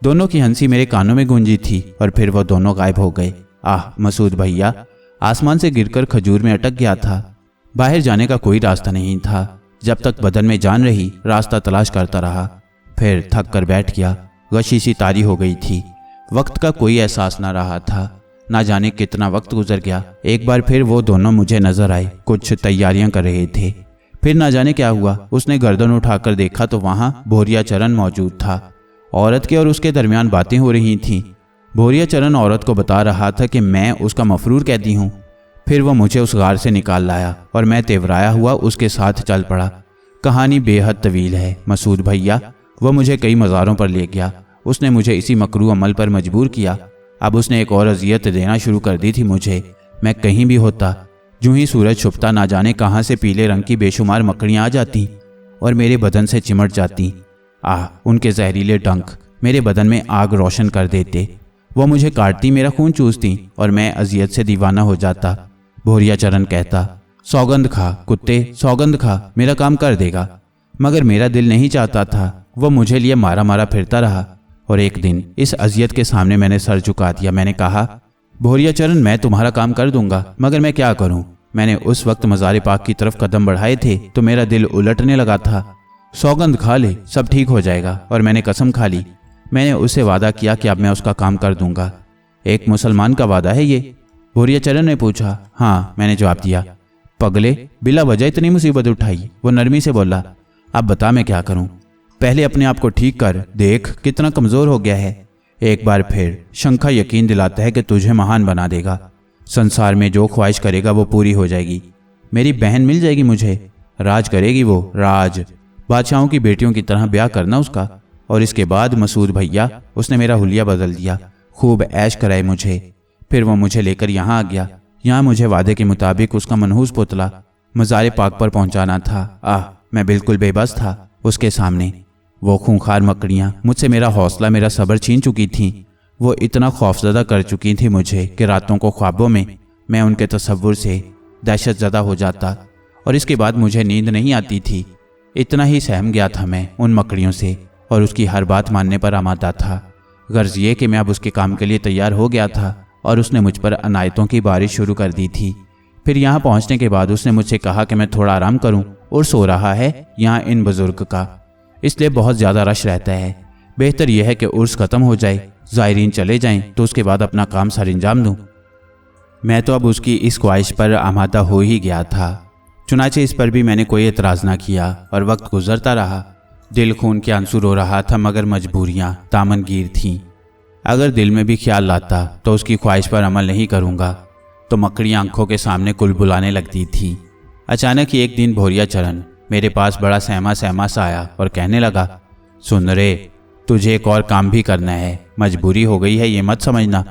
दोनों की हंसी मेरे कानों में गूंजी थी और फिर वो दोनों गायब हो गए। आह मसूद भैया, आसमान से गिरकर खजूर में अटक गया था। बाहर जाने का कोई रास्ता नहीं था। जब तक बदन में जान रही रास्ता तलाश करता रहा, फिर थक कर बैठ गया। गशी सी तारी हो गई थी, वक्त का कोई एहसास ना रहा था। ना जाने कितना वक्त गुजर गया। एक बार फिर वो दोनों मुझे नजर आए, कुछ तैयारियां कर रहे थे। फिर ना जाने क्या हुआ, उसने गर्दन उठाकर देखा तो वहां भोरिया चरण मौजूद था। औरत के और उसके दरमियान बातें हो रही थीं। भोरिया चरण औरत को बता रहा था कि मैं उसका मफरूर कैदी हूँ। फिर वह मुझे उस गार से निकाल लाया और मैं तेवराया हुआ उसके साथ चल पड़ा। कहानी बेहद तवील है मसूद भैया। वह मुझे कई मज़ारों पर ले गया। उसने मुझे इसी मकरू अमल पर मजबूर किया। अब उसने एक और अजियत देना शुरू कर दी थी मुझे। मैं कहीं भी होता, जूं ही सूरज छुपता, ना जाने कहाँ से पीले रंग की बेशुमार मकड़ियाँ आ जाती और मेरे बदन से चिमट जाती। आह, उनके जहरीले डंक मेरे बदन में आग रोशन कर देते। वो मुझे काटती, मेरा खून चूसती और मैं अजियत से दीवाना हो जाता। भोरिया चरण कहता, सौगंध खा कुत्ते, सौगंध खा, मेरा काम कर देगा। मगर मेरा दिल नहीं चाहता था। वह मुझे लिए मारा मारा फिरता रहा और एक दिन इस अजियत के सामने मैंने सर झुका दिया। मैंने कहा, भोरिया चरण, मैं तुम्हारा काम कर दूंगा, मगर मैं क्या करूं? मैंने उस वक्त मज़ार पाक की तरफ कदम बढ़ाए थे तो मेरा दिल उलटने लगा था। सौगंध खा ले, सब ठीक हो जाएगा। और मैंने कसम खा ली। मैंने उससे वादा किया कि अब मैं उसका काम कर दूंगा। एक मुसलमान का वादा है ये। भोरियाचरण ने पूछा। हाँ, मैंने जवाब दिया। पगले, बिला वजह इतनी मुसीबत उठाई? वो नरमी से बोला। अब बता मैं क्या करूं? पहले अपने आप को ठीक कर, देख कितना कमजोर हो गया है। एक बार फिर शंखा यकीन दिलाता है कि तुझे महान बना देगा। संसार में जो ख्वाहिश करेगा वो पूरी हो जाएगी। मेरी बहन मिल जाएगी मुझे, राज करेगी वो, राज। बादशाहों की बेटियों की तरह ब्याह करना उसका। और इसके बाद मसूद भैया, उसने मेरा हुलिया बदल दिया, खूब ऐश कराए मुझे। फिर वो मुझे लेकर यहाँ आ गया। यहाँ मुझे वादे के मुताबिक उसका मनहूस पुतला मज़ार पाक पर पहुंचाना था। मैं बिल्कुल बेबस था उसके सामने। वो खूंखार मकड़ियाँ मुझसे मेरा हौसला, मेरा सब्र छीन चुकी थीं। वो इतना खौफजदा कर चुकी थी मुझे कि रातों को ख्वाबों में मैं उनके तसव्वुर से दहशत ज़दा हो जाता और इसके बाद मुझे नींद नहीं आती थी। इतना ही सहम गया था मैं उन मकड़ियों से और उसकी हर बात मानने पर आमादा था। गर्ज ये कि मैं अब उसके काम के लिए तैयार हो गया था और उसने मुझ पर अनायतों की बारिश शुरू कर दी थी। फिर यहाँ पहुँचने के बाद उसने मुझसे कहा कि मैं थोड़ा आराम करूँ और सो रहा है यहाँ इन बुजुर्ग का, इसलिए बहुत ज़्यादा रश रहता है। बेहतर यह है कि उर्स ख़त्म हो जाए, ज़ायरीन चले जाएं, तो उसके बाद अपना काम सर अंजाम दूँ। मैं तो अब उसकी इस ख्वाहिश पर आमादा हो ही गया था। चुनाचे इस पर भी मैंने कोई एतराज़ ना किया और वक्त गुजरता रहा। दिल खून के आंसू रो रहा था मगर मजबूरियाँ दामनगीर थीं। अगर दिल में भी ख्याल लाता तो उसकी ख्वाहिश पर अमल नहीं करूँगा तो मकड़ियाँ आंखों के सामने कुलबुलाने लगती थी। अचानक ही एक दिन भोरियाचरण मेरे पास बड़ा सहमा सहमा सा आया और कहने लगा, सुन रे, तुझे एक और काम भी करना है। मजबूरी हो गई है, ये मत समझना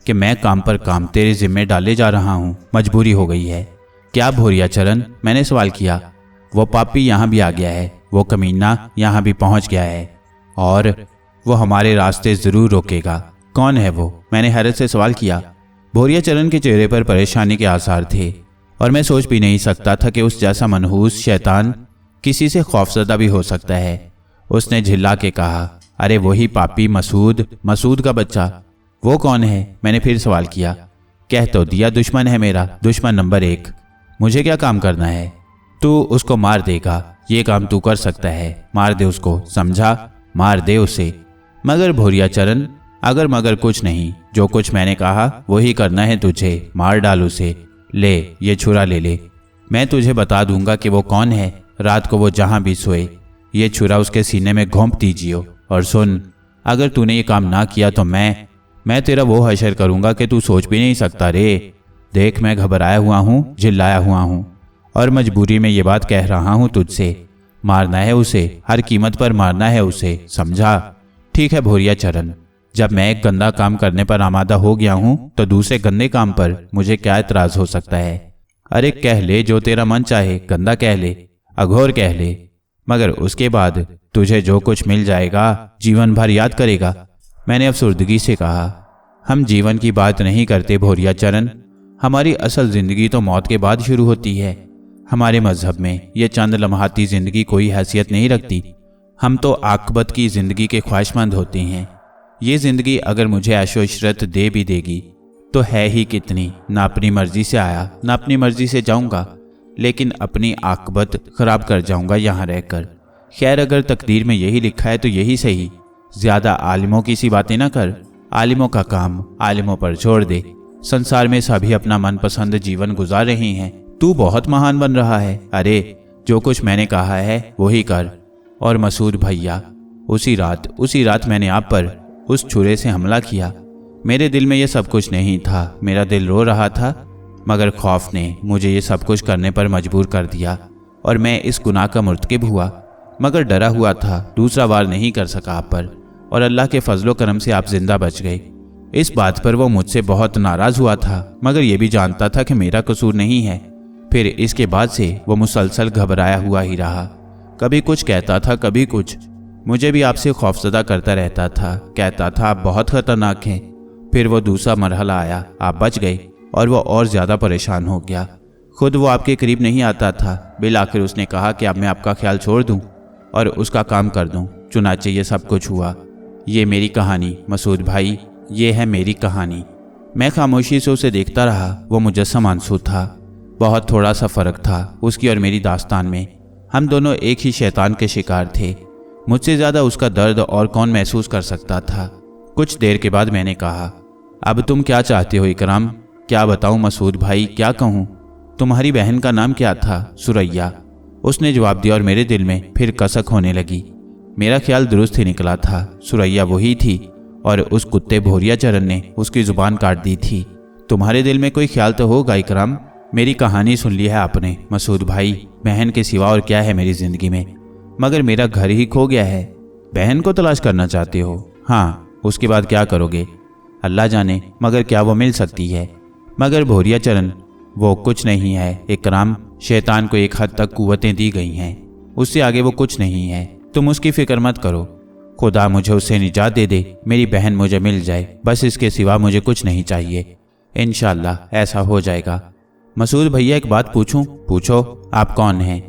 कि मैं काम पर काम तेरे जिम्मे डाले जा रहा हूँ। मजबूरी हो गई है। क्या भोरियाचरण? मैंने सवाल किया। वो पापी यहाँ भी आ गया है, वो कमीना यहाँ भी पहुँच गया है और वो हमारे रास्ते ज़रूर रोकेगा। कौन है वो? मैंने हैरत से सवाल किया। भोरियाचरण के चेहरे पर परेशानी के आसार थे और मैं सोच भी नहीं सकता था कि उस जैसा मनहूस शैतान किसी से खौफजदा भी हो सकता है। उसने झिल्ला के कहा, अरे वही पापी मसूद का बच्चा। वो कौन है? मैंने फिर सवाल किया। कह तो दिया, दुश्मन है मेरा, दुश्मन नंबर 1। मुझे क्या काम करना है? तू उसको मार देगा, ये काम तू कर सकता है। मार दे उसको, समझा? मार दे उसे। मगर भोरियाचरण, अगर मगर कुछ नहीं, जो कुछ मैंने कहा वही करना है तुझे। मार डाल उसे। ले, ये छुरा ले ले। मैं तुझे बता दूंगा कि वो कौन है। रात को वो जहां भी सोए ये छुरा उसके सीने में घोंप दीजिए। और सुन, अगर तूने ये काम ना किया तो मैं तेरा वो हशर करूंगा कि तू सोच भी नहीं सकता रे। देख, मैं घबराया हुआ हूँ, चिल्लाया हुआ हूँ और मजबूरी में ये बात कह रहा हूँ तुझसे। मारना है उसे, हर कीमत पर मारना है उसे, समझा? ठीक है भोरियाचरण, जब मैं एक गंदा काम करने पर आमादा हो गया हूँ तो दूसरे गंदे काम पर मुझे क्या एतराज हो सकता है? अरे कह ले जो तेरा मन चाहे, गंदा कह ले, अघोर कह ले, मगर उसके बाद तुझे जो कुछ मिल जाएगा जीवन भर याद करेगा। मैंने अफसुर्दगी से कहा, हम जीवन की बात नहीं करते भोरियाचरण, हमारी असल जिंदगी तो मौत के बाद शुरू होती है। हमारे मजहब में यह चंद लम्हाती जिंदगी कोई हैसियत नहीं रखती। हम तो आकबत की जिंदगी के ख्वाहिशमंद होते हैं। ये जिंदगी अगर मुझे ऐशो इशरत दे भी देगी तो है ही कितनी। ना अपनी मर्जी से आया, ना अपनी मर्जी से जाऊंगा, लेकिन अपनी आकबत खराब कर जाऊंगा यहाँ रहकर। खैर, अगर तकदीर में यही लिखा है तो यही सही। ज्यादा आलिमों की सी बातें ना कर। आलिमों का काम आलिमों पर छोड़ दे। संसार में सभी अपना मनपसंद जीवन गुजार रहे हैं, तू बहुत महान बन रहा है। अरे जो कुछ मैंने कहा है वही कर। और मसूद भैया, उसी रात मैंने आप पर उस छुरे से हमला किया। मेरे दिल में यह सब कुछ नहीं था, मेरा दिल रो रहा था, मगर खौफ ने मुझे ये सब कुछ करने पर मजबूर कर दिया और मैं इस गुनाह का मुर्तकिब हुआ। मगर डरा हुआ था, दूसरा वार नहीं कर सका आप पर, और अल्लाह के फजलो करम से आप जिंदा बच गए। इस बात पर वो मुझसे बहुत नाराज हुआ था, मगर यह भी जानता था कि मेरा कसूर नहीं है। फिर इसके बाद से वो मुसलसल घबराया हुआ ही रहा। कभी कुछ कहता था, कभी कुछ। मुझे भी आपसे खौफजदा करता रहता था, कहता था आप बहुत खतरनाक हैं। फिर वो दूसरा मरहला आया, आप बच गए और वो और ज़्यादा परेशान हो गया। खुद वो आपके करीब नहीं आता था। बिल आखिर उसने कहा कि अब मैं आपका ख्याल छोड़ दूं और उसका काम कर दूं। चुनाचे ये सब कुछ हुआ। ये मेरी कहानी मसूद भाई, ये है मेरी कहानी। मैं खामोशी से उसे देखता रहा। वो मुजस्सम आंसू था। बहुत थोड़ा सा फ़र्क था उसकी और मेरी दास्तान में। हम दोनों एक ही शैतान के शिकार थे। मुझसे ज़्यादा उसका दर्द और कौन महसूस कर सकता था। कुछ देर के बाद मैंने कहा, अब तुम क्या चाहते हो इकराम? क्या बताऊं मसूद भाई, क्या कहूं। तुम्हारी बहन का नाम क्या था? सुरैया, उसने जवाब दिया और मेरे दिल में फिर कसक होने लगी। मेरा ख्याल दुरुस्त ही निकला था, सुरैया वही थी और उस कुत्ते भोरिया चरण ने उसकी जुबान काट दी थी। तुम्हारे दिल में कोई ख्याल तो होगा इकराम। मेरी कहानी सुन ली है आपने मसूद भाई, बहन के सिवा और क्या है मेरी जिंदगी में। मगर मेरा घर ही खो गया है। बहन को तलाश करना चाहते हो? हाँ, उसके बाद क्या करोगे अल्लाह जाने, मगर क्या वो मिल सकती है? मगर भोरिया चरण वो कुछ नहीं है इकराम। शैतान को एक हद तक कुव्वतें दी गई हैं, उससे आगे वो कुछ नहीं है। तुम उसकी फिक्र मत करो, खुदा मुझे उससे निजात दे दे, मेरी बहन मुझे मिल जाए, बस इसके सिवा मुझे कुछ नहीं चाहिए। इंशाअल्लाह ऐसा हो जाएगा। मसूद भैया एक बात पूछूं? पूछो। आप कौन हैं?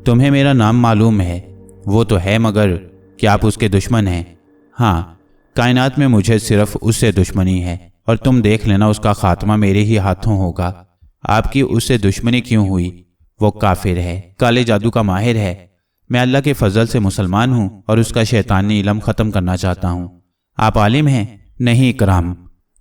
तुम्हें मेरा नाम मालूम है? वो तो है, मगर क्या आप उसके दुश्मन हैं? हाँ, कायनात में मुझे सिर्फ उससे दुश्मनी है और तुम देख लेना उसका खात्मा मेरे ही हाथों होगा। आपकी उससे दुश्मनी क्यों हुई? वो काफिर है, काले जादू का माहिर है। मैं अल्लाह के फजल से मुसलमान हूँ और उसका शैतानी इल्म ख़त्म करना चाहता हूँ। आप आलिम हैं? नहीं इकराम,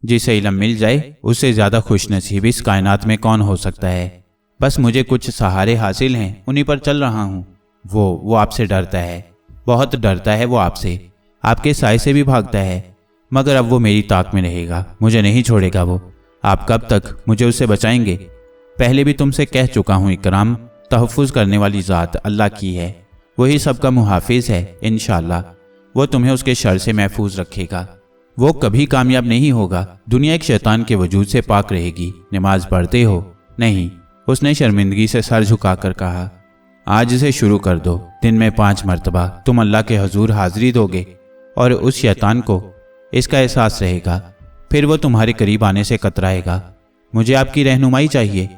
जिसे इल्म मिल जाए उससे ज़्यादा खुशनसीब इस कायनात में कौन हो सकता है। बस मुझे कुछ सहारे हासिल हैं, उन्हीं पर चल रहा हूँ। वो आपसे डरता है, बहुत डरता है वो आपसे, आपके साय से भी भागता है। मगर अब वो मेरी ताक में रहेगा, मुझे नहीं छोड़ेगा वो। आप कब तक मुझे उससे बचाएंगे? पहले भी तुमसे कह चुका हूँ इकराम, तहफ़्फ़ुज़ करने वाली ज़ात अल्लाह की है, वही सबका मुहाफिज है। इंशाअल्लाह वो तुम्हें उसके शर से महफूज रखेगा। वो कभी कामयाब नहीं होगा। दुनिया एक शैतान के वजूद से पाक रहेगी। नमाज पढ़ते हो? नहीं, उसने शर्मिंदगी से सर झुकाकर कहा। आज से शुरू कर दो, दिन में 5 मरतबा तुम अल्लाह के हजूर हाजिरी दोगे और उस शैतान को इसका एहसास रहेगा, फिर वो तुम्हारे करीब आने से कतराएगा। मुझे आपकी रहनुमाई चाहिए।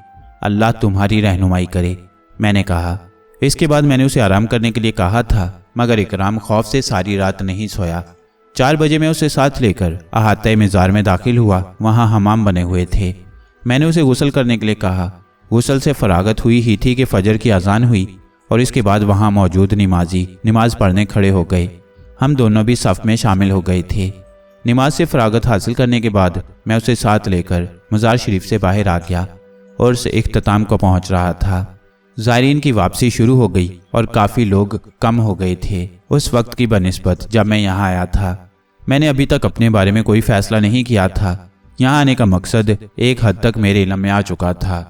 अल्लाह तुम्हारी रहनुमाई करे, मैंने कहा। इसके बाद मैंने उसे आराम करने के लिए कहा था, मगर इकराम खौफ से सारी रात नहीं सोया। 4 बजे मैं उसे साथ लेकर अहाते मज़ार में दाखिल हुआ। वहाँ हमाम बने हुए थे। मैंने उसे गुस्ल करने के लिए कहा। गुस्ल से फरागत हुई ही थी कि फजर की अजान हुई और इसके बाद वहाँ मौजूद नमाजी नमाज पढ़ने खड़े हो गए। हम दोनों भी सफ़ में शामिल हो गए थे। नमाज से फरागत हासिल करने के बाद मैं उसे साथ लेकर मज़ार शरीफ से बाहर आ गया और उस इख्तिताम को पहुँच रहा था। ज़ायरीन की वापसी शुरू हो गई और काफ़ी लोग कम हो गए थे उस वक्त की बनिस्बत जब मैं यहाँ आया था। मैंने अभी तक अपने बारे में कोई फ़ैसला नहीं किया था। यहाँ आने का मकसद एक हद तक मेरे इल्म में आ चुका था।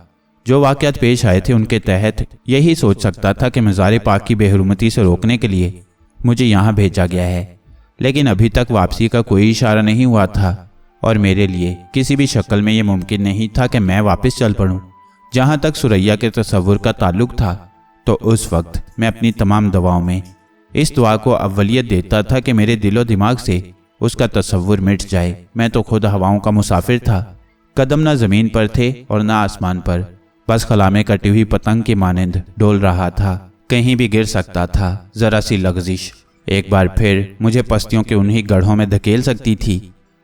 जो वाक़यात पेश आए थे उनके तहत यही सोच सकता था कि मज़ार पाक की बेहुरमती से रोकने के लिए मुझे यहाँ भेजा गया है। लेकिन अभी तक वापसी का कोई इशारा नहीं हुआ था और मेरे लिए किसी भी शक्ल में ये मुमकिन नहीं था कि मैं वापस चल पड़ूँ। जहाँ तक सुरैया के तसव्वुर का ताल्लुक था, तो उस वक्त मैं अपनी तमाम दवाओं में इस दुआ को अव्वलियत देता था कि मेरे दिलो दिमाग से उसका तसव्वुर मिट जाए। मैं तो खुद हवाओं का मुसाफिर था, कदम ना ज़मीन पर थे और ना आसमान पर, बस खला में कटी हुई पतंग के मानंद डोल रहा था, कहीं भी गिर सकता था। ज़रा सी लग़ज़िश एक बार फिर मुझे पस्तियों के उन्हीं गढ़ों में धकेल सकती थी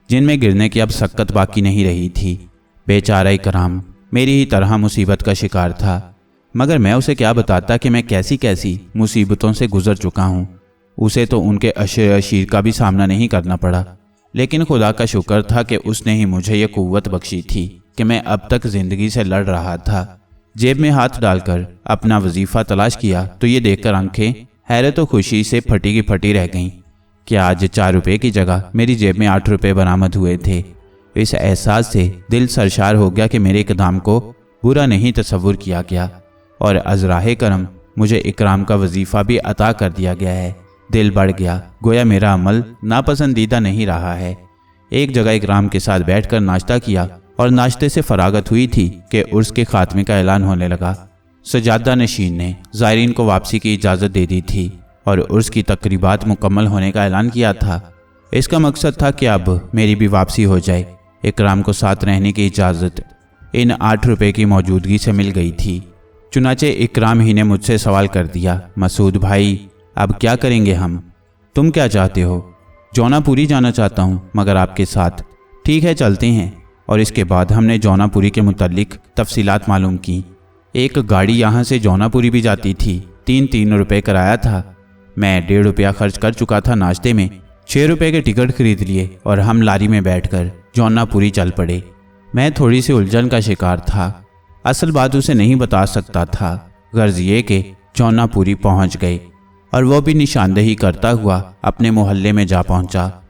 जिनमें गिरने की अब सक्कत बाकी नहीं रही थी। बेचारा इकराम मेरी ही तरह मुसीबत का शिकार था, मगर मैं उसे क्या बताता कि मैं कैसी कैसी मुसीबतों से गुजर चुका हूँ। उसे तो उनके अशीर का भी सामना नहीं करना पड़ा, लेकिन खुदा का शुक्र था कि उसने ही मुझे ये कुव्वत बख्शी थी कि मैं अब तक ज़िंदगी से लड़ रहा था। जेब में हाथ डालकर अपना वजीफ़ा तलाश किया तो ये देखकर आंखें हैरत और खुशी से फटी की फटी रह गईं कि आज 4 रुपये की जगह मेरी जेब में 8 रुपये बरामद हुए थे। इस एहसास से दिल सरशार हो गया कि मेरे इक़दाम को बुरा नहीं तसव्वुर किया गया और अज़राहे करम मुझे इकराम का वजीफ़ा भी अता कर दिया गया है। दिल बढ़ गया, गोया मेरा अमल नापसंदीदा नहीं रहा है। एक जगह इकराम के साथ बैठकर नाश्ता किया और नाश्ते से फरागत हुई थी कि उर्स के खात्मे का ऐलान होने लगा। सजादा नशीन ने ज़ायरीन को वापसी की इजाज़त दे दी थी और उर्स की तकरीबात मुकम्मल होने का ऐलान किया था। इसका मकसद था कि अब मेरी भी वापसी हो जाए। इकराम को साथ रहने की इजाज़त इन 8 रुपये की मौजूदगी से मिल गई थी। चुनाचे इकराम ही ने मुझसे सवाल कर दिया, मसूद भाई अब क्या करेंगे हम? तुम क्या चाहते हो? जौनापुरी जाना चाहता हूँ, मगर आपके साथ। ठीक है चलते हैं। और इसके बाद हमने जौनापुरी के मुतल्लिक तफसीलात मालूम की। एक गाड़ी यहाँ से जौनापुरी भी जाती थी। 3 रुपये किराया था। मैं 1.5 रुपया खर्च कर चुका था नाश्ते में। 6 रुपये के टिकट खरीद लिए और हम लारी में बैठकर जौनापुरी चल पड़े। मैं थोड़ी सी उलझन का शिकार था। असल बात उसे नहीं बता सकता था। गर्ज ये कि जौनापुरी पहुंच गए और वो भी निशानदेही करता हुआ अपने मोहल्ले में जा पहुंचा।